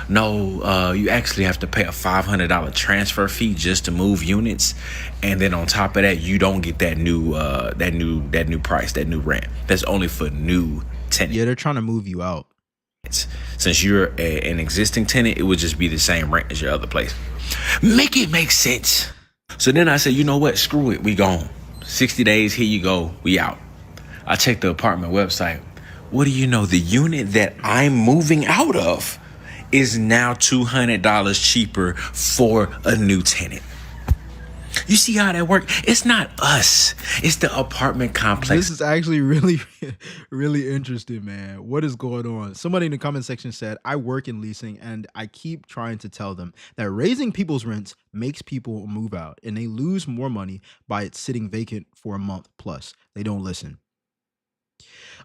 Speaker 21: No, you actually have to pay a $500 transfer fee just to move units. And then on top of that, you don't get that new price, that new rent. That's only for new tenants.
Speaker 1: Yeah, they're trying to move you out.
Speaker 21: Since you're an existing tenant, it would just be the same rent as your other place. Make it make sense. So then I said, you know what? Screw it. We gone. 60 days. Here you go. We out. I checked the apartment website. What do you know? The unit that I'm moving out of is now $200 cheaper for a new tenant. You see how that works? It's not us. It's the apartment complex.
Speaker 1: This is actually really, really interesting, man. What is going on? Somebody in the comment section said, I work in leasing and I keep trying to tell them that raising people's rents makes people move out and they lose more money by it sitting vacant for a month plus. They don't listen.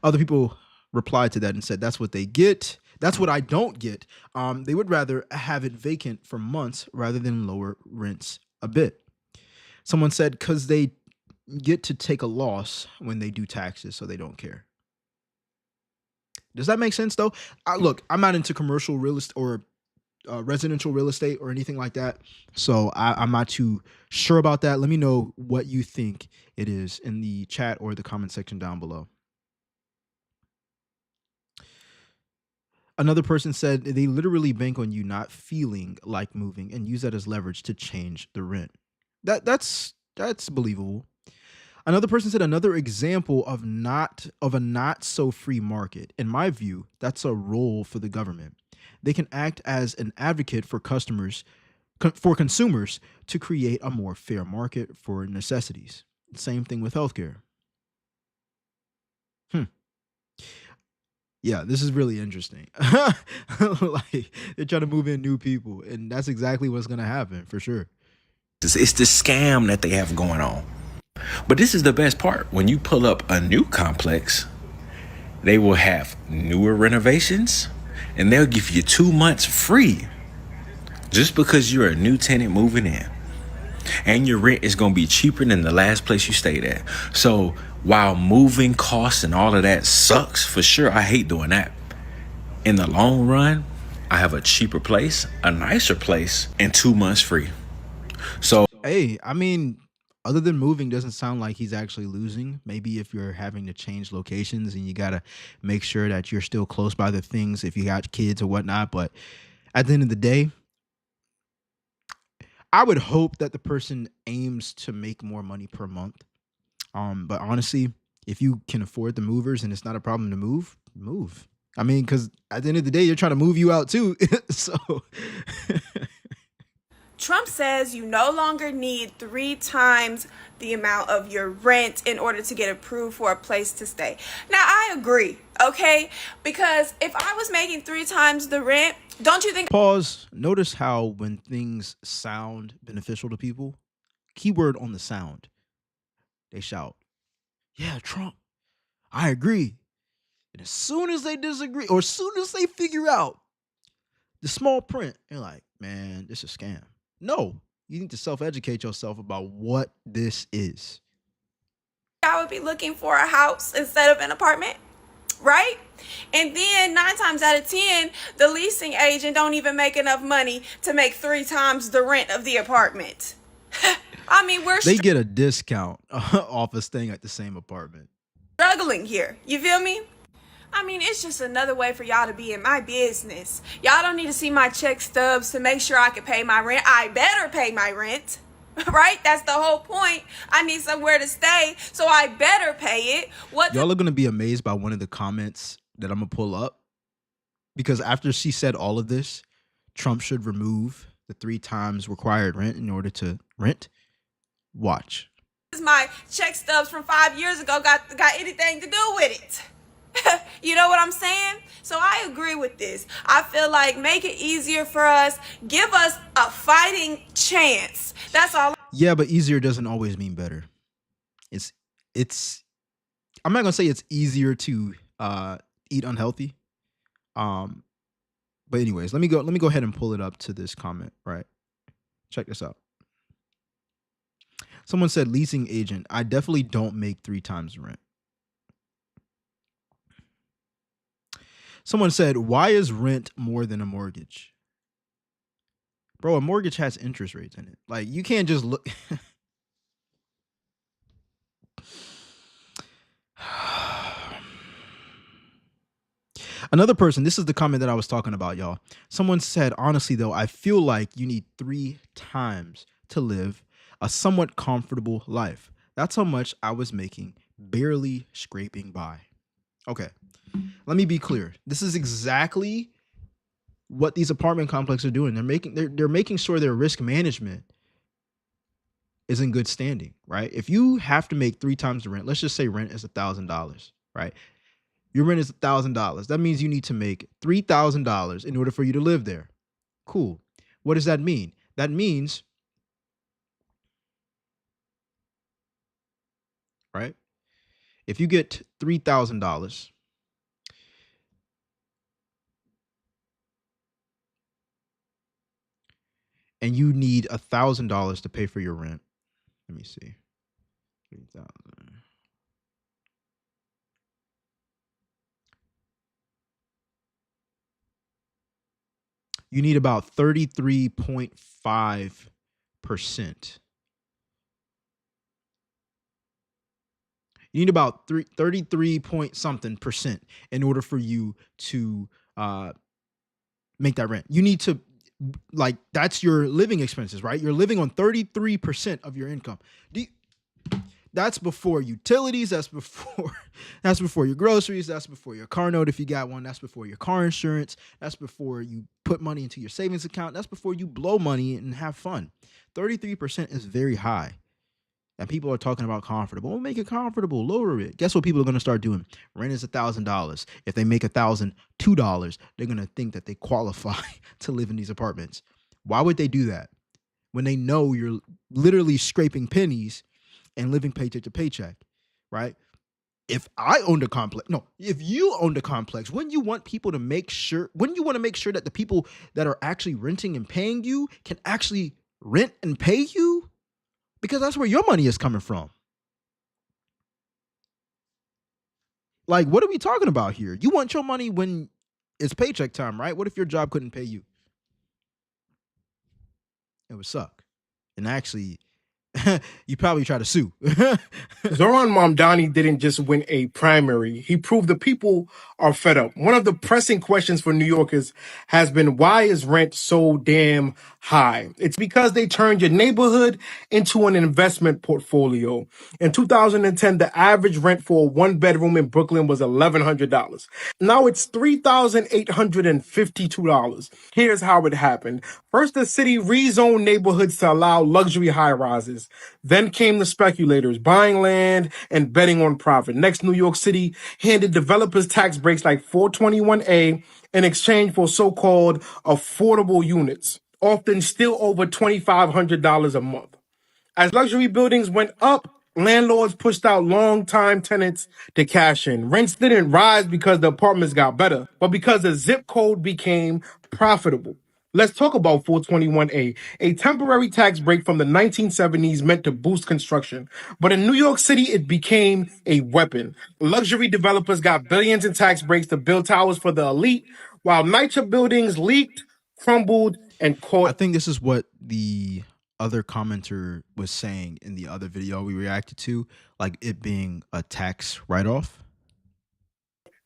Speaker 1: Other people replied to that and said, that's what they get. That's what I don't get. They would rather have it vacant for months rather than lower rents a bit. Someone said, because they get to take a loss when they do taxes, so they don't care. Does that make sense, though? Look, I'm not into commercial real estate or residential real estate or anything like that, so I'm not too sure about that. Let me know what you think it is in the chat or the comment section down below. Another person said they literally bank on you not feeling like moving and use that as leverage to change the rent. That's believable. Another person said another example of a not so free market. In my view, that's a role for the government. They can act as an advocate for consumers to create a more fair market for necessities. Same thing with healthcare. Yeah, this is really interesting. Like they're trying to move in new people, and that's exactly what's going to happen for sure.
Speaker 21: It's the scam that they have going on. But this is the best part. When you pull up a new complex, they will have newer renovations and they'll give you 2 months free just because you're a new tenant moving in. And your rent is going to be cheaper than the last place you stayed at. So while moving costs and all of that sucks, for sure, I hate doing that. In the long run, I have a cheaper place, a nicer place, and 2 months free. So,
Speaker 1: hey, I mean, other than moving, doesn't sound like he's actually losing. Maybe if you're having to change locations and you got to make sure that you're still close by the things if you got kids or whatnot. But at the end of the day, I would hope that the person aims to make more money per month. But honestly, if you can afford the movers and it's not a problem to move, move. I mean, because at the end of the day, you're trying to move you out too. So
Speaker 2: Trump says you no longer need 3 times the amount of your rent in order to get approved for a place to stay. Now, I agree, okay? Because if I was making 3 times the rent, don't you think...
Speaker 1: Pause. Notice how when things sound beneficial to people, keyword on the sound, they shout, yeah, Trump, I agree. And as soon as they disagree, or as soon as they figure out the small print, they're like, man, this is a scam. No, you need to self-educate yourself about what this is.
Speaker 2: I would be looking for a house instead of an apartment, right? And then 9 times out of 10, the leasing agent don't even make enough money to make 3 times the rent of the apartment. I mean,
Speaker 1: They get a discount off of staying at the same apartment.
Speaker 2: struggling here. You feel me? I mean, it's just another way for y'all to be in my business. Y'all don't need to see my check stubs to make sure I can pay my rent. I better pay my rent, right? That's the whole point. I need somewhere to stay, so I better pay it.
Speaker 1: Y'all are going to be amazed by one of the comments that I'm going to pull up. Because after she said all of this, Trump should remove the 3 times required rent in order to rent. Watch.
Speaker 2: My check stubs from 5 years ago got anything to do with it. You know what I'm saying? So I agree with this. I feel like make it easier for us. Give us a fighting chance. That's all.
Speaker 1: Yeah, but easier doesn't always mean better. It's I'm not going to say it's easier to eat unhealthy. But anyways, let me go ahead and pull it up to this comment, right? Check this out. Someone said, leasing agent, I definitely don't make 3 times the rent. Someone said, why is rent more than a mortgage? Bro, a mortgage has interest rates in it. Like, you can't just look. Another person, this is the comment that I was talking about, y'all. Someone said, honestly, though, I feel like you need 3 times to live a somewhat comfortable life. That's how much I was making, barely scraping by. Okay, let me be clear. This is exactly what these apartment complexes are doing. They're making sure their risk management is in good standing, right? If you have to make 3 times the rent, let's just say rent is $1,000, right? Your rent is $1,000. That means you need to make $3,000 in order for you to live there. Cool. What does that mean? That means, right? If you get $3,000 and you need $1,000 to pay for your rent, let me see. 3,000. You need about 33.5%. You need about 33 point something percent in order for you to make that rent. You need to, like, that's your living expenses, right? You're living on 33% of your income. That's before utilities. That's before your groceries. That's before your car note if you got one. That's before your car insurance. That's before you put money into your savings account. That's before you blow money and have fun. 33% is very high. And people are talking about comfortable. Well, make it comfortable, lower it. Guess what people are going to start doing? Rent is $1,000. If they make $1,002, they're going to think that they qualify to live in these apartments. Why would they do that when they know you're literally scraping pennies and living paycheck to paycheck, right? If I owned a complex, if you owned a complex, wouldn't you want to make sure that the people that are actually renting and paying you can actually rent and pay you? Because that's where your money is coming from. Like, what are we talking about here? You want your money when it's paycheck time, right? What if your job couldn't pay you? It would suck. And actually, you probably try to sue.
Speaker 3: Zoran Mamdani didn't just win a primary. He proved the people are fed up. One of the pressing questions for New Yorkers has been, why is rent so damn high? It's because they turned your neighborhood into an investment portfolio. In 2010, the average rent for a one-bedroom in Brooklyn was $1,100. Now it's $3,852. Here's how it happened. First, the city rezoned neighborhoods to allow luxury high-rises. Then came the speculators, buying land and betting on profit. Next, New York City handed developers tax breaks like 421A in exchange for so-called affordable units, often still over $2,500 a month. As luxury buildings went up, landlords pushed out long-time tenants to cash in. Rents didn't rise because the apartments got better, but because the zip code became profitable. Let's talk about 421A, a temporary tax break from the 1970s meant to boost construction. But in New York City, it became a weapon. Luxury developers got billions in tax breaks to build towers for the elite, while NYCHA buildings leaked, crumbled, and caught.
Speaker 1: I think this is what the other commenter was saying in the other video we reacted to, like it being a tax write-off.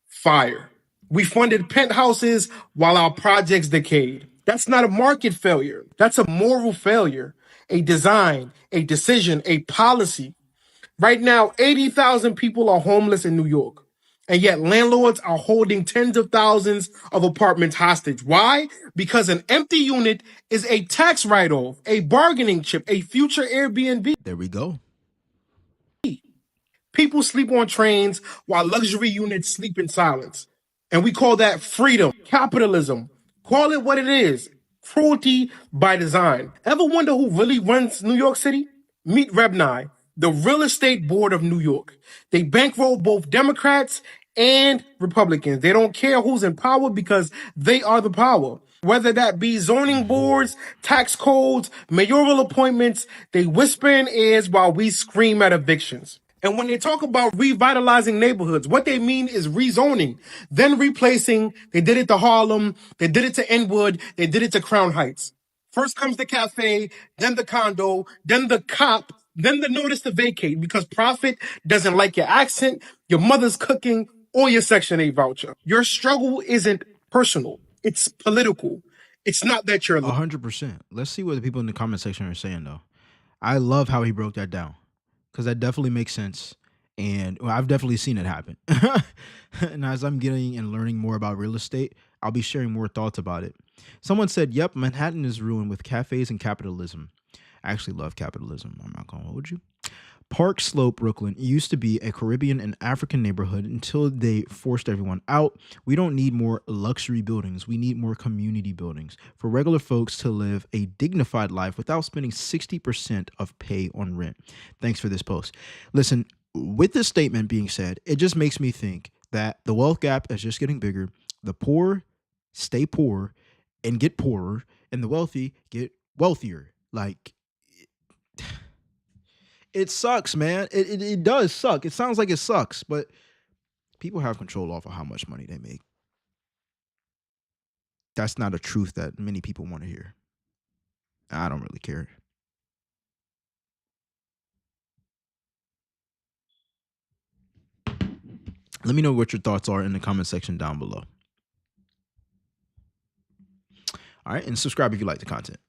Speaker 3: Fire. We funded penthouses while our projects decayed. That's not a market failure. That's a moral failure, a design, a decision, a policy. Right now, 80,000 people are homeless in New York. And yet landlords are holding tens of thousands of apartments hostage. Why? Because an empty unit is a tax write-off, a bargaining chip, a future Airbnb.
Speaker 1: There we go.
Speaker 3: People sleep on trains while luxury units sleep in silence. And we call that freedom, capitalism. Call it what it is. Cruelty by design. Ever wonder who really runs New York City? Meet Rebni, the real estate board of New York. They bankroll both Democrats and Republicans. They don't care who's in power because they are the power. Whether that be zoning boards, tax codes, mayoral appointments, they whisper in ears while we scream at evictions. And when they talk about revitalizing neighborhoods, what they mean is rezoning, then replacing. They did it to Harlem, they did it to Inwood, they did it to Crown Heights. First comes the cafe, then the condo, then the cop, then the notice to vacate because profit doesn't like your accent, your mother's cooking, or your Section 8 voucher. Your struggle isn't personal, it's political. It's not that you're
Speaker 1: 100%. Let's see what the people in the comment section are saying, though. I love how he broke that down because that definitely makes sense. And I've definitely seen it happen. And as I'm getting and learning more about real estate, I'll be sharing more thoughts about it. Someone said, yep, Manhattan is ruined with cafes and capitalism. I actually love capitalism. I'm not going to hold you. Park Slope, Brooklyn used to be a Caribbean and African neighborhood until they forced everyone out. We don't need more luxury buildings. We need more community buildings for regular folks to live a dignified life without spending 60% of pay on rent. Thanks for this post. Listen, with this statement being said, it just makes me think that the wealth gap is just getting bigger. The poor stay poor and get poorer, and the wealthy get wealthier. Like, it sucks, man. It does suck. It sounds like it sucks, but people have control over how much money they make. That's not a truth that many people want to hear. I don't really care. Let me know what your thoughts are in the comment section down below. All right, and subscribe if you like the content.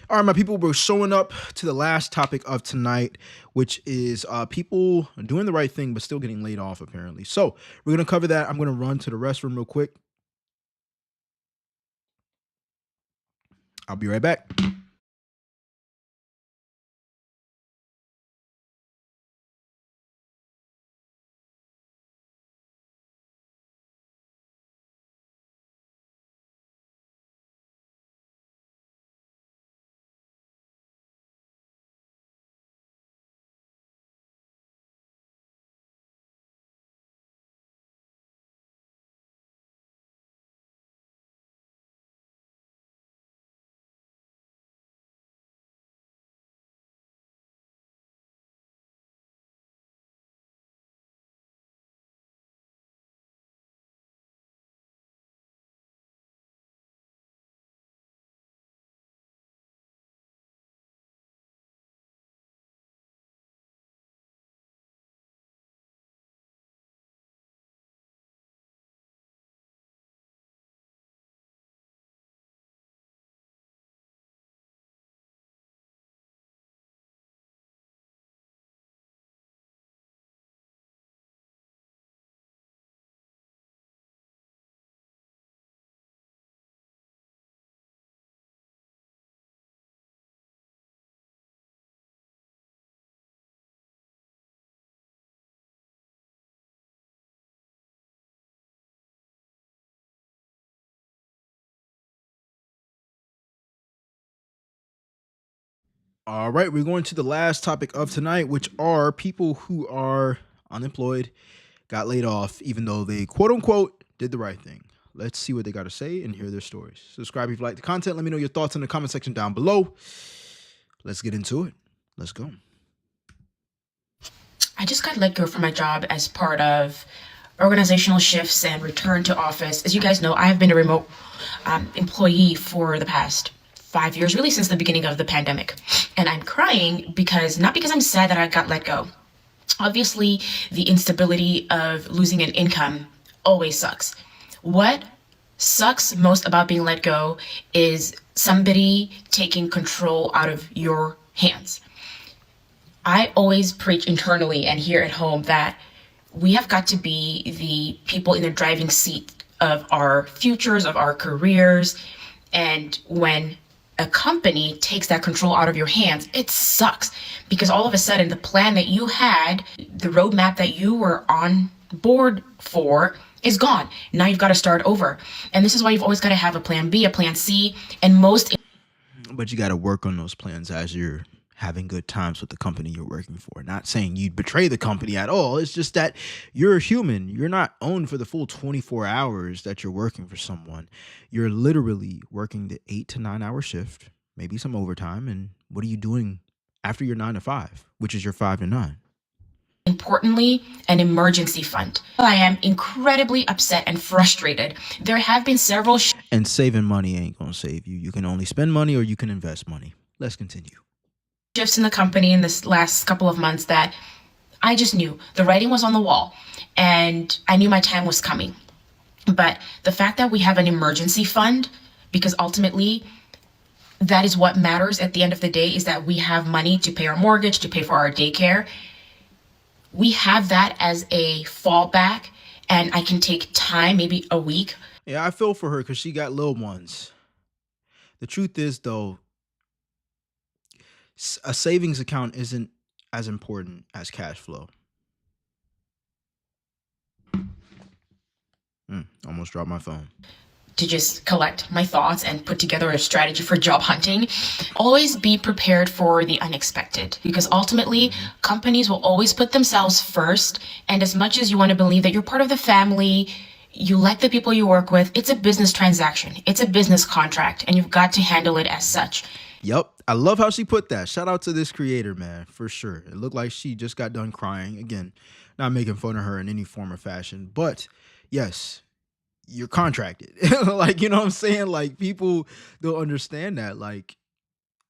Speaker 1: All right, my people, we're showing up to the last topic of tonight, which is people doing the right thing but still getting laid off, apparently. So we're going to cover that. I'm going to run to the restroom real quick. I'll be right back. All right, we're going to the last topic of tonight, which are people who are unemployed, got laid off, even though they quote unquote did the right thing. Let's see what they got to say and hear their stories. Subscribe if you like the content. Let me know your thoughts in the comment section down below. Let's get into it. Let's go.
Speaker 12: I just got let go from my job as part of organizational shifts and return to office. As you guys know, I have been a remote employee for the past 5 years, really since the beginning of the pandemic. And I'm crying not because I'm sad that I got let go. Obviously, the instability of losing an income always sucks. What sucks most about being let go is somebody taking control out of your hands. I always preach internally and here at home that we have got to be the people in the driving seat of our futures, of our careers. And when a company takes that control out of your hands, it sucks because all of a sudden the plan that you had, the roadmap that you were on board for is gone. Now you've got to start over. And this is why you've always got to have a plan B, a plan C, and
Speaker 1: But you got to work on those plans as you're having good times with the company you're working for. Not saying you'd betray the company at all. It's just that you're a human. You're not owned for the full 24 hours that you're working for someone. You're literally working the 8 to 9 hour shift, maybe some overtime. And what are you doing after your 9 to 5, which is your 5 to 9?
Speaker 12: Importantly, an emergency fund. I am incredibly upset and frustrated. There have been several
Speaker 1: and saving money ain't gonna save you. You can only spend money or you can invest money. Let's continue.
Speaker 12: Shifts in the company in this last couple of months that I just knew the writing was on the wall and I knew my time was coming. But the fact that we have an emergency fund, because ultimately that is what matters at the end of the day, is that we have money to pay our mortgage, to pay for our daycare. We have that as a fallback and I can take time, maybe a week.
Speaker 1: Yeah, I feel for her because she got little ones. The truth is, though, a savings account isn't as important as cash flow. Almost dropped my phone.
Speaker 12: To just collect my thoughts and put together a strategy for job hunting. Always be prepared for the unexpected because ultimately companies will always put themselves first. And as much as you want to believe that you're part of the family, you like the people you work with, it's a business transaction. It's a business contract and you've got to handle it as such.
Speaker 1: Yep. I love how she put that. Shout out to this creator, man, for sure. It looked like she just got done crying. Again, not making fun of her in any form or fashion, but yes, you're contracted. Like, you know what I'm saying? Like, people don't understand that. Like,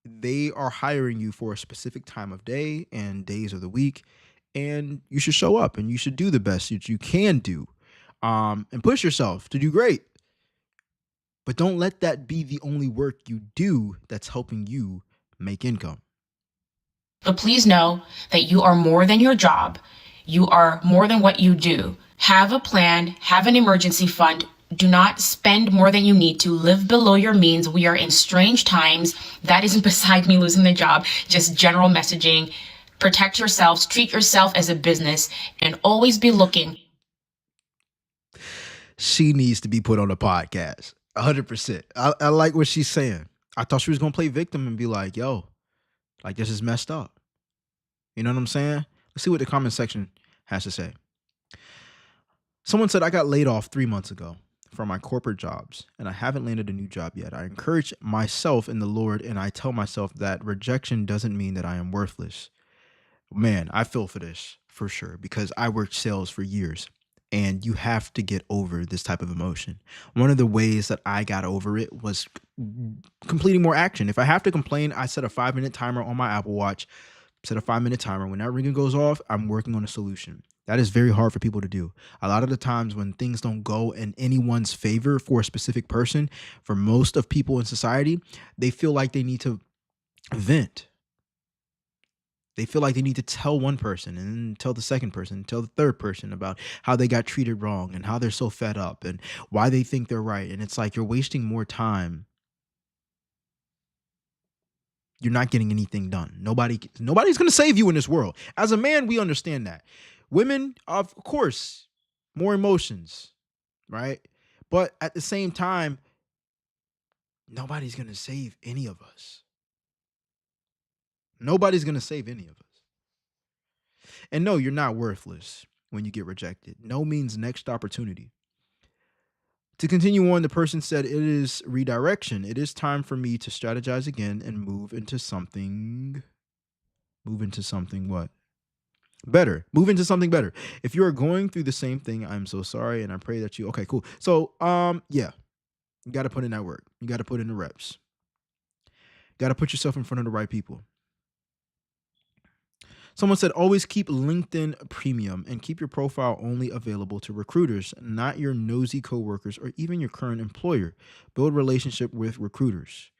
Speaker 1: they are hiring you for a specific time of day and days of the week, and you should show up and you should do the best that you can do, and push yourself to do great. But don't let that be the only work you do that's helping you make income.
Speaker 12: But please know that you are more than your job. You are more than what you do. Have a plan, have an emergency fund. Do not spend more than you need to. Live below your means. We are in strange times. That isn't beside me losing the job, just general messaging. Protect yourselves, treat yourself as a business, and always be looking.
Speaker 1: She needs to be put on a podcast. 100%. I like what she's saying. I thought she was going to play victim and be like, yo, like, this is messed up. You know what I'm saying? Let's see what the comment section has to say. Someone said, I got laid off 3 months ago from my corporate jobs and I haven't landed a new job yet. I encourage myself in the Lord and I tell myself that rejection doesn't mean that I am worthless. Man, I feel for this for sure because I worked sales for years and you have to get over this type of emotion. One of the ways that I got over it was completing more action. If I have to complain, I set a 5-minute timer on my Apple Watch, set a 5-minute timer. When that ringer goes off, I'm working on a solution. That is very hard for people to do. A lot of the times when things don't go in anyone's favor for a specific person, for most of people in society, they feel like they need to vent. They feel like they need to tell one person and then tell the second person, tell the third person about how they got treated wrong and how they're so fed up and why they think they're right. And it's like you're wasting more time. You're not getting anything done. Nobody's going to save you in this world. As a man, we understand that. Women, of course, more emotions, right? But at the same time, nobody's going to save any of us. Nobody's going to save any of us. And no, you're not worthless when you get rejected. No means next opportunity. To continue on, the person said, it is redirection. It is time for me to strategize again and move into something what? Better. Move into something better. If you are going through the same thing, I'm so sorry. And I pray that you, okay, cool. So, yeah, you got to put in that work. You got to put in the reps. Got to put yourself in front of the right people. Someone said, always keep LinkedIn premium and keep your profile only available to recruiters, not your nosy coworkers or even your current employer. Build relationship with recruiters.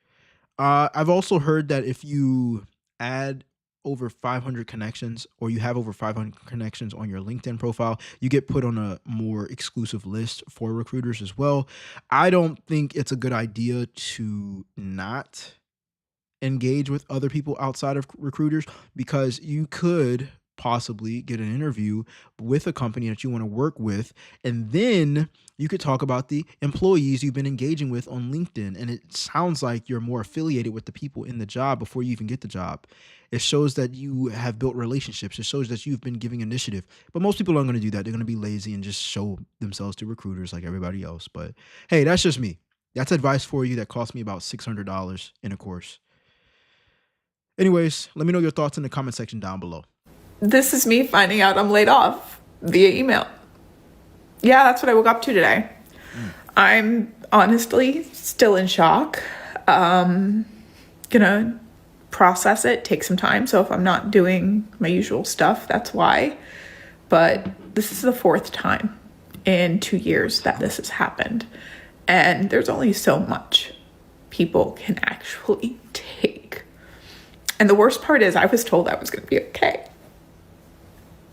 Speaker 1: I've also heard that if you add over 500 connections or you have over 500 connections on your LinkedIn profile, you get put on a more exclusive list for recruiters as well. I don't think it's a good idea to not engage with other people outside of recruiters, because you could possibly get an interview with a company that you want to work with, and then you could talk about the employees you've been engaging with on LinkedIn, and it sounds like you're more affiliated with the people in the job before you even get the job. It shows that you have built relationships. It shows that you've been giving initiative. But most people aren't going to do that. They're going to be lazy and just show themselves to recruiters like everybody else. But hey, that's just me. That's advice for you that cost me about $600 in a course. Anyways, let me know your thoughts in the comment section down below.
Speaker 15: This is me finding out I'm laid off via email. Yeah, that's what I woke up to today. I'm honestly still in shock. Gonna process it, take some time. So if I'm not doing my usual stuff, that's why. But this is the 4th time in 2 years that this has happened. And there's only so much people can actually take. And the worst part is I was told I was going to be okay.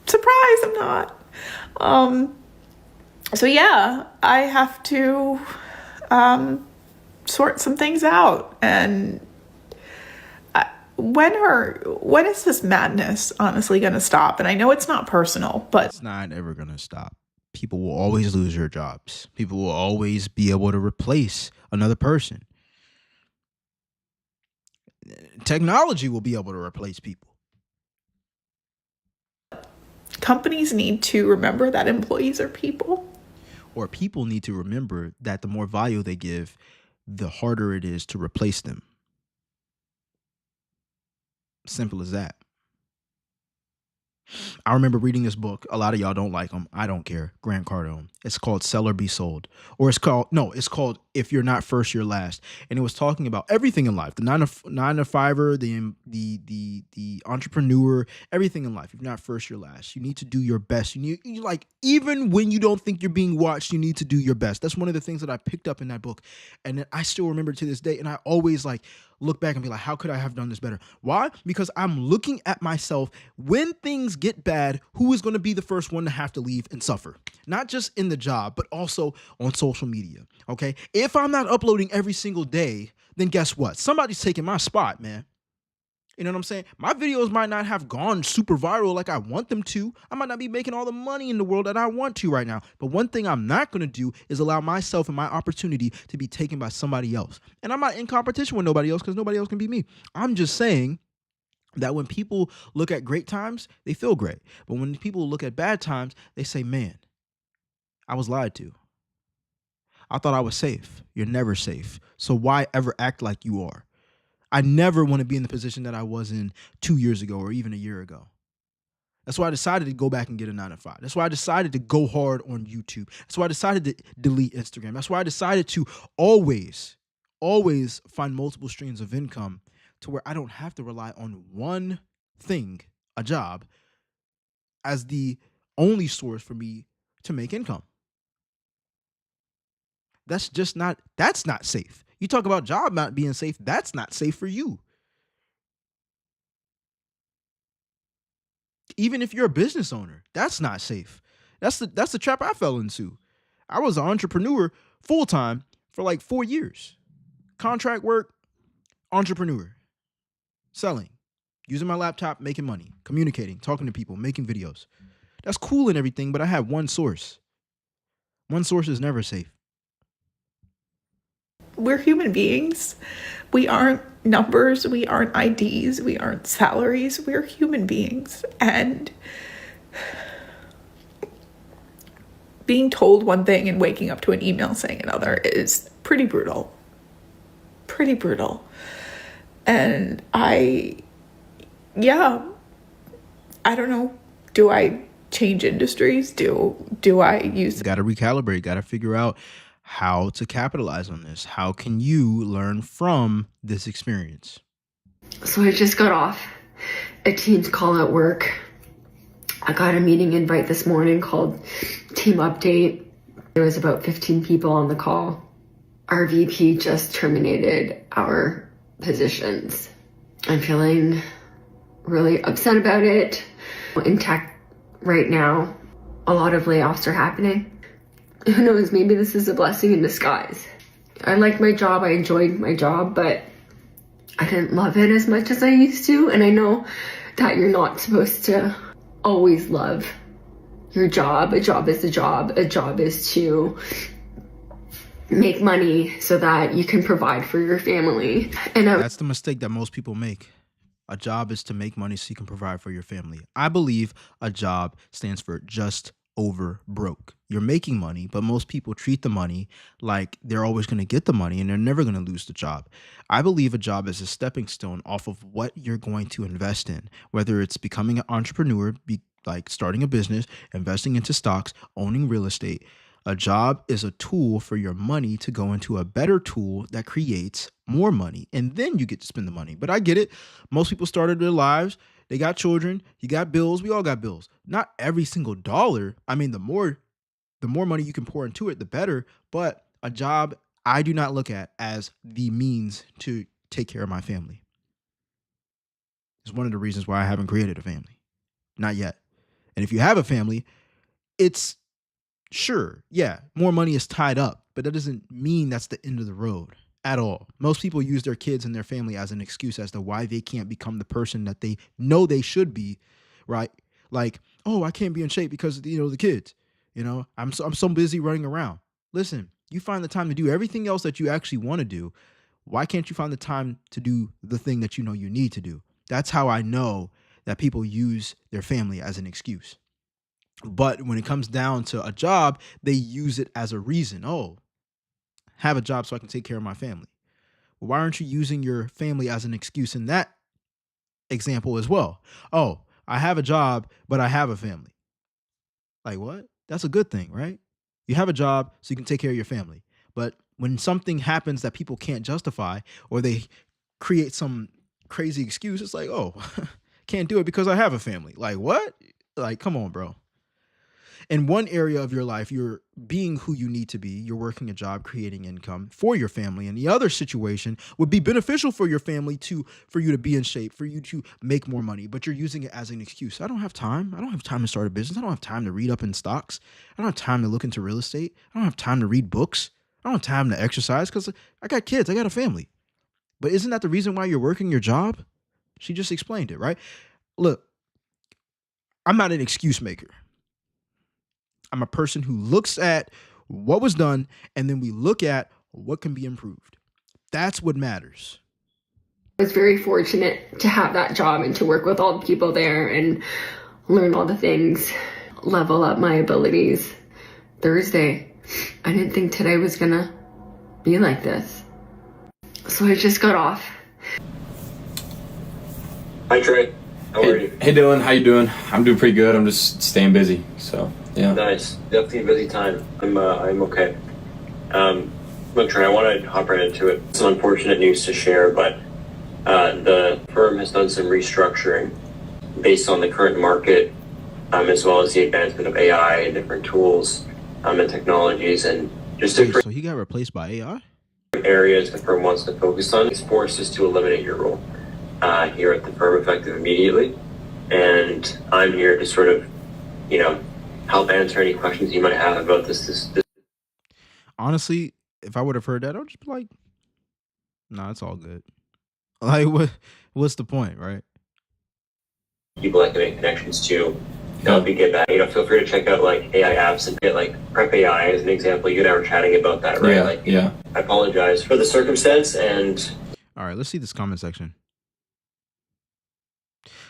Speaker 15: Surprise, I'm not. So yeah, I have to sort some things out. And when is this madness honestly going to stop? And I know it's not personal, but
Speaker 1: it's not ever going to stop. People will always lose their jobs. People will always be able to replace another person. Technology will be able to replace people.
Speaker 15: Companies need to remember that employees are people.
Speaker 1: Or people need to remember that the more value they give, the harder it is to replace them. Simple as that. I remember reading this book. A lot of y'all don't like him. I don't care. Grant Cardone. It's called Sell or Be Sold. Or it's called If You're Not First, You're Last. And it was talking about everything in life. The nine to fiver, the entrepreneur, everything in life. If you're not first, you're last. You need to do your best. You even when you don't think you're being watched, you need to do your best. That's one of the things that I picked up in that book. And I still remember to this day. And I always look back and be like, how could I have done this better? Why? Because I'm looking at myself. When things get bad, who is going to be the first one to have to leave and suffer? Not just in the job, but also on social media. Okay. If I'm not uploading every single day, then guess what? Somebody's taking my spot, man. You know what I'm saying? My videos might not have gone super viral like I want them to. I might not be making all the money in the world that I want to right now. But one thing I'm not going to do is allow myself and my opportunity to be taken by somebody else. And I'm not in competition with nobody else because nobody else can be me. I'm just saying that when people look at great times, they feel great. But when people look at bad times, they say, man, I was lied to. I thought I was safe. You're never safe. So why ever act like you are? I never want to be in the position that I was in 2 years ago or even a year ago. That's why I decided to go back and get a 9-to-5. That's why I decided to go hard on YouTube. That's why I decided to delete Instagram. That's why I decided to always find multiple streams of income to where I don't have to rely on one thing, a job, as the only source for me to make income. That's not safe. You talk about job not being safe. That's not safe for you. Even if you're a business owner, that's not safe. That's the trap I fell into. I was an entrepreneur full-time for like 4 years. Contract work, entrepreneur, selling, using my laptop, making money, communicating, talking to people, making videos. That's cool and everything, but I have one source. One source is never safe.
Speaker 15: We're human beings.
Speaker 4: We aren't numbers, we aren't IDs, we aren't salaries, we're human beings. And being told one thing and waking up to an email saying another is pretty brutal. Pretty brutal. And I don't know. Do I change industries? Do I use...
Speaker 1: Got to recalibrate, got to figure out how to capitalize on this. How can you learn from this experience?
Speaker 22: So I just got off a Teams call at work. I got a meeting invite this morning called Team Update. There was about 15 people on the call. Our VP just terminated our positions. I'm feeling really upset about it. In tech right now, a lot of layoffs are happening. Who knows, maybe this is a blessing in disguise. I liked my job, I enjoyed my job, but I didn't love it as much as I used to. And I know that you're not supposed to always love your job. A job is a job. A job is to make money so that you can provide for your family. And
Speaker 1: that's the mistake that most people make. A job is to make money so you can provide for your family. I believe a job stands for just over broke. You're making money, but most people treat the money like they're always going to get the money and they're never going to lose the job. I believe a job is a stepping stone off of what you're going to invest in, whether it's becoming an entrepreneur, like starting a business, investing into stocks, owning real estate. A job is a tool for your money to go into a better tool that creates more money, and then you get to spend the money. But I get it. Most people started their lives. They got children. You got bills. We all got bills. Not every single dollar. I mean, the more money you can pour into it, the better. But a job, I do not look at as the means to take care of my family. It's one of the reasons why I haven't created a family. Not yet. And if you have a family, it's sure, yeah, more money is tied up, but that doesn't mean that's the end of the road at all. Most people use their kids and their family as an excuse as to why they can't become the person that they know they should be, right? Like, oh, I can't be in shape because, the kids, I'm so busy running around. Listen, you find the time to do everything else that you actually want to do. Why can't you find the time to do the thing that you know you need to do? That's how I know that people use their family as an excuse. But when it comes down to a job, they use it as a reason. Oh, have a job so I can take care of my family. Well, why aren't you using your family as an excuse in that example as well? Oh, I have a job, but I have a family. Like what? That's a good thing, right? You have a job so you can take care of your family. But when something happens that people can't justify, or they create some crazy excuse, it's like, oh, can't do it because I have a family. Like what? Like, come on, bro. In one area of your life, you're being who you need to be. You're working a job, creating income for your family. And the other situation would be beneficial for your family for you to be in shape, for you to make more money, but you're using it as an excuse. I don't have time. I don't have time to start a business. I don't have time to read up in stocks. I don't have time to look into real estate. I don't have time to read books. I don't have time to exercise because I got kids. I got a family. But isn't that the reason why you're working your job? She just explained it, right? Look, I'm not an excuse maker. I'm a person who looks at what was done, and then we look at what can be improved. That's what matters.
Speaker 22: I was very fortunate to have that job and to work with all the people there and learn all the things, level up my abilities. Thursday, I didn't think today was gonna be like this. So I just got off.
Speaker 23: Hi Trey, how are you?
Speaker 24: Hey Dylan, how you doing? I'm doing pretty good. I'm just staying busy, so yeah.
Speaker 23: Nice, definitely a busy time. I'm okay. Look Trey, I want to hop right into it. Some unfortunate news to share, but the firm has done some restructuring based on the current market, as well as the advancement of AI and different tools and technologies, and just different.
Speaker 1: So he got replaced by AI?
Speaker 23: Areas the firm wants to focus on. It's forced us to eliminate your role here at the firm effective immediately, and I'm here to sort of, help answer any questions you might have about this.
Speaker 1: Honestly, if I would have heard that, I would just be like, "Nah, it's all good." Like, what's the point, right?
Speaker 23: People that can make connections to help you get back. Feel free to check out like AI apps and get like Prep AI as an example. You and I were chatting about that, right?
Speaker 24: Yeah.
Speaker 23: I apologize for the circumstance, and
Speaker 1: All right, let's see this comment section.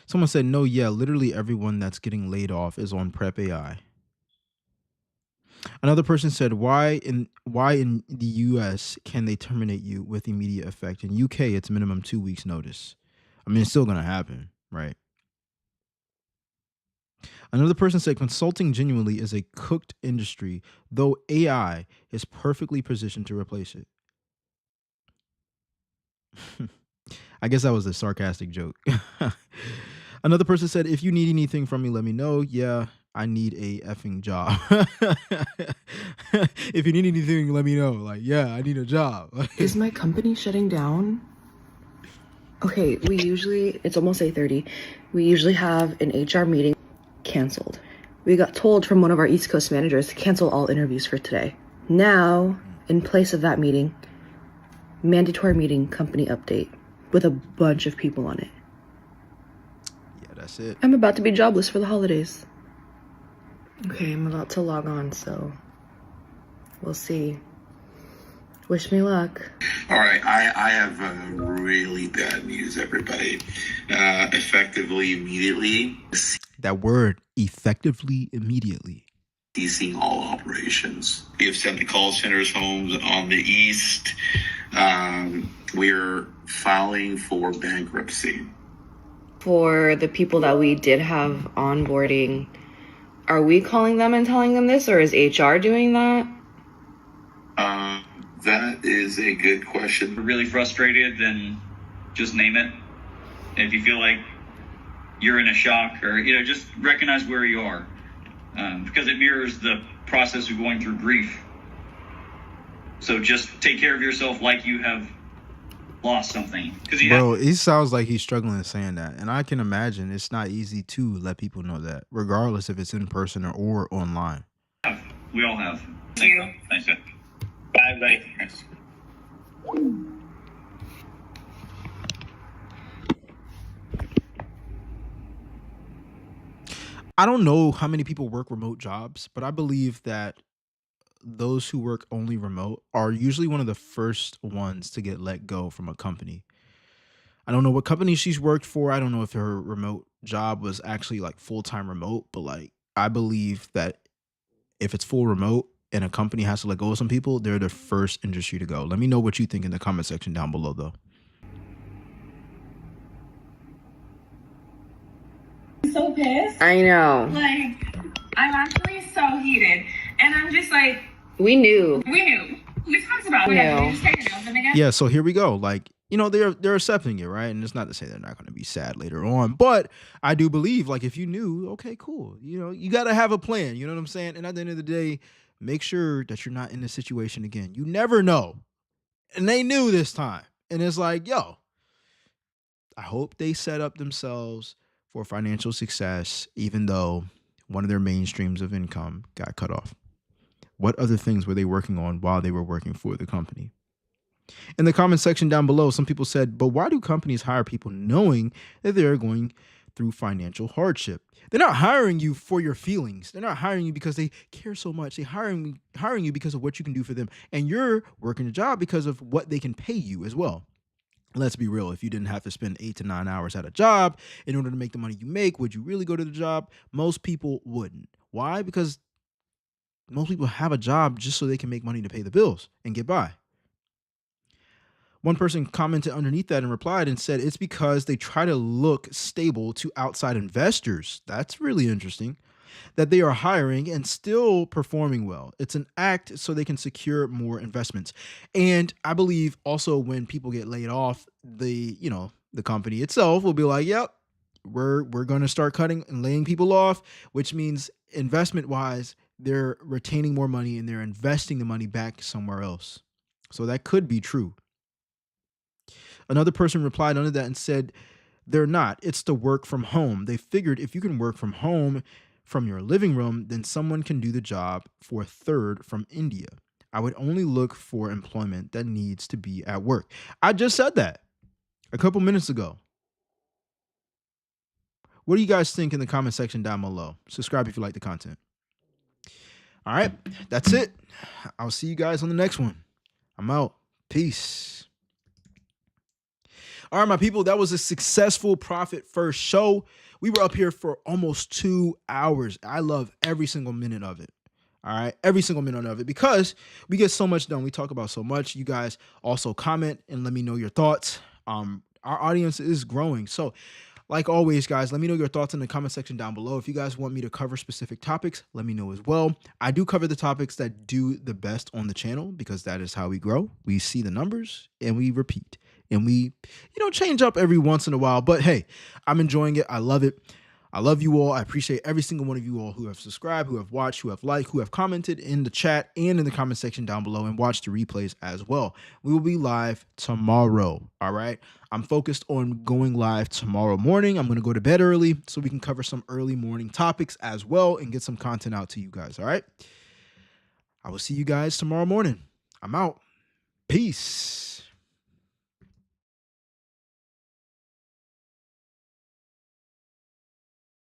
Speaker 1: Someone said, no, yeah, literally everyone that's getting laid off is on Prep AI. Another person said, why in the US can they terminate you with immediate effect? In UK, it's minimum 2 weeks notice. I mean, it's still going to happen, right? Another person said, consulting genuinely is a cooked industry, though AI is perfectly positioned to replace it. I guess that was a sarcastic joke. Another person said, if you need anything from me, let me know. Yeah, I need a effing job. If you need anything, let me know. Like, yeah, I need a job.
Speaker 12: Is my company shutting down? Okay, it's almost 8:30. We usually have an HR meeting. Canceled. We got told from one of our East Coast managers to cancel all interviews for today. Now, in place of that meeting, mandatory meeting company update with a bunch of people on it.
Speaker 1: Yeah, that's it.
Speaker 12: I'm about to be jobless for the holidays. Okay, I'm about to log on, so we'll see. Wish me luck.
Speaker 5: All right, I have really bad news, everybody. Effectively, immediately.
Speaker 1: That word, effectively, immediately.
Speaker 5: Ceasing all operations. We have sent the call centers home on the east. We're filing for bankruptcy.
Speaker 12: For the people that we did have onboarding, are we calling them and telling them this, or is HR doing that?
Speaker 5: That is a good question.
Speaker 7: If you're really frustrated, then just name it. And if you feel like you're in a shock, or just recognize where you are, because it mirrors the process of going through grief. So just take care of yourself like you have lost something.
Speaker 1: Bro, he sounds like he's struggling saying that, and I can imagine it's not easy to let people know that, regardless if it's in person or online.
Speaker 7: We all have. Thank you. Thanks. Bye, bye.
Speaker 1: I don't know how many people work remote jobs, but I believe that those who work only remote are usually one of the first ones to get let go from a company. I don't know what company she's worked for. I don't know if her remote job was actually like full-time remote, but like I believe that if it's full remote and a company has to let go of some people, they're the first industry to go. Let me know what you think in the comment section down below though.
Speaker 8: So pissed.
Speaker 12: I know.
Speaker 8: Like, I'm actually so heated. And I'm just like,
Speaker 12: We knew.
Speaker 8: We talked about it.
Speaker 12: No.
Speaker 8: We just take it out again.
Speaker 1: Yeah, so here we go. Like, they're accepting it, right? And it's not to say they're not going to be sad later on, but I do believe, like, if you knew, okay, cool. You got to have a plan. You know what I'm saying? And at the end of the day, make sure that you're not in this situation again. You never know. And they knew this time. And it's like, yo, I hope they set up themselves for financial success, even though one of their main streams of income got cut off. What other things were they working on while they were working for the company? In the comment section down below, some people said, but why do companies hire people knowing that they're going through financial hardship? They're not hiring you for your feelings. They're not hiring you because they care so much. They're hiring you because of what you can do for them. And you're working a job because of what they can pay you as well. Let's be real. If you didn't have to spend 8 to 9 hours at a job in order to make the money you make, would you really go to the job? Most people wouldn't. Why? Because most people have a job just so they can make money to pay the bills and get by. One person commented underneath that and replied and said, it's because they try to look stable to outside investors. That's really interesting. That they are hiring and still performing well. It's an act so they can secure more investments. And I believe also when people get laid off, the company itself will be like, yep, we're going to start cutting and laying people off, which means investment wise, they're retaining more money and they're investing the money back somewhere else. So that could be true. Another person replied under that and said, they're not. It's the work from home. They figured if you can work from home from your living room, then someone can do the job for a third from India. I would only look for employment that needs to be at work. I just said that a couple minutes ago. What do you guys think in the comment section down below? Subscribe if you like the content. All right, that's it. I'll see you guys on the next one. I'm out. Peace. All right, my people, that was a successful Profit First show. We were up here for almost 2 hours. I love every single minute of it. All right, every single minute of it, because we get so much done. We talk about so much. You guys also comment and let me know your thoughts. Our audience is growing. So like always, guys, let me know your thoughts in the comment section down below. If you guys want me to cover specific topics, let me know as well. I do cover the topics that do the best on the channel because that is how we grow. We see the numbers and we repeat and we, change up every once in a while. But hey, I'm enjoying it. I love it. I love you all. I appreciate every single one of you all who have subscribed, who have watched, who have liked, who have commented in the chat and in the comment section down below and watched the replays as well. We will be live tomorrow. All right. I'm focused on going live tomorrow morning. I'm going to go to bed early so we can cover some early morning topics as well and get some content out to you guys. All right. I will see you guys tomorrow morning. I'm out. Peace.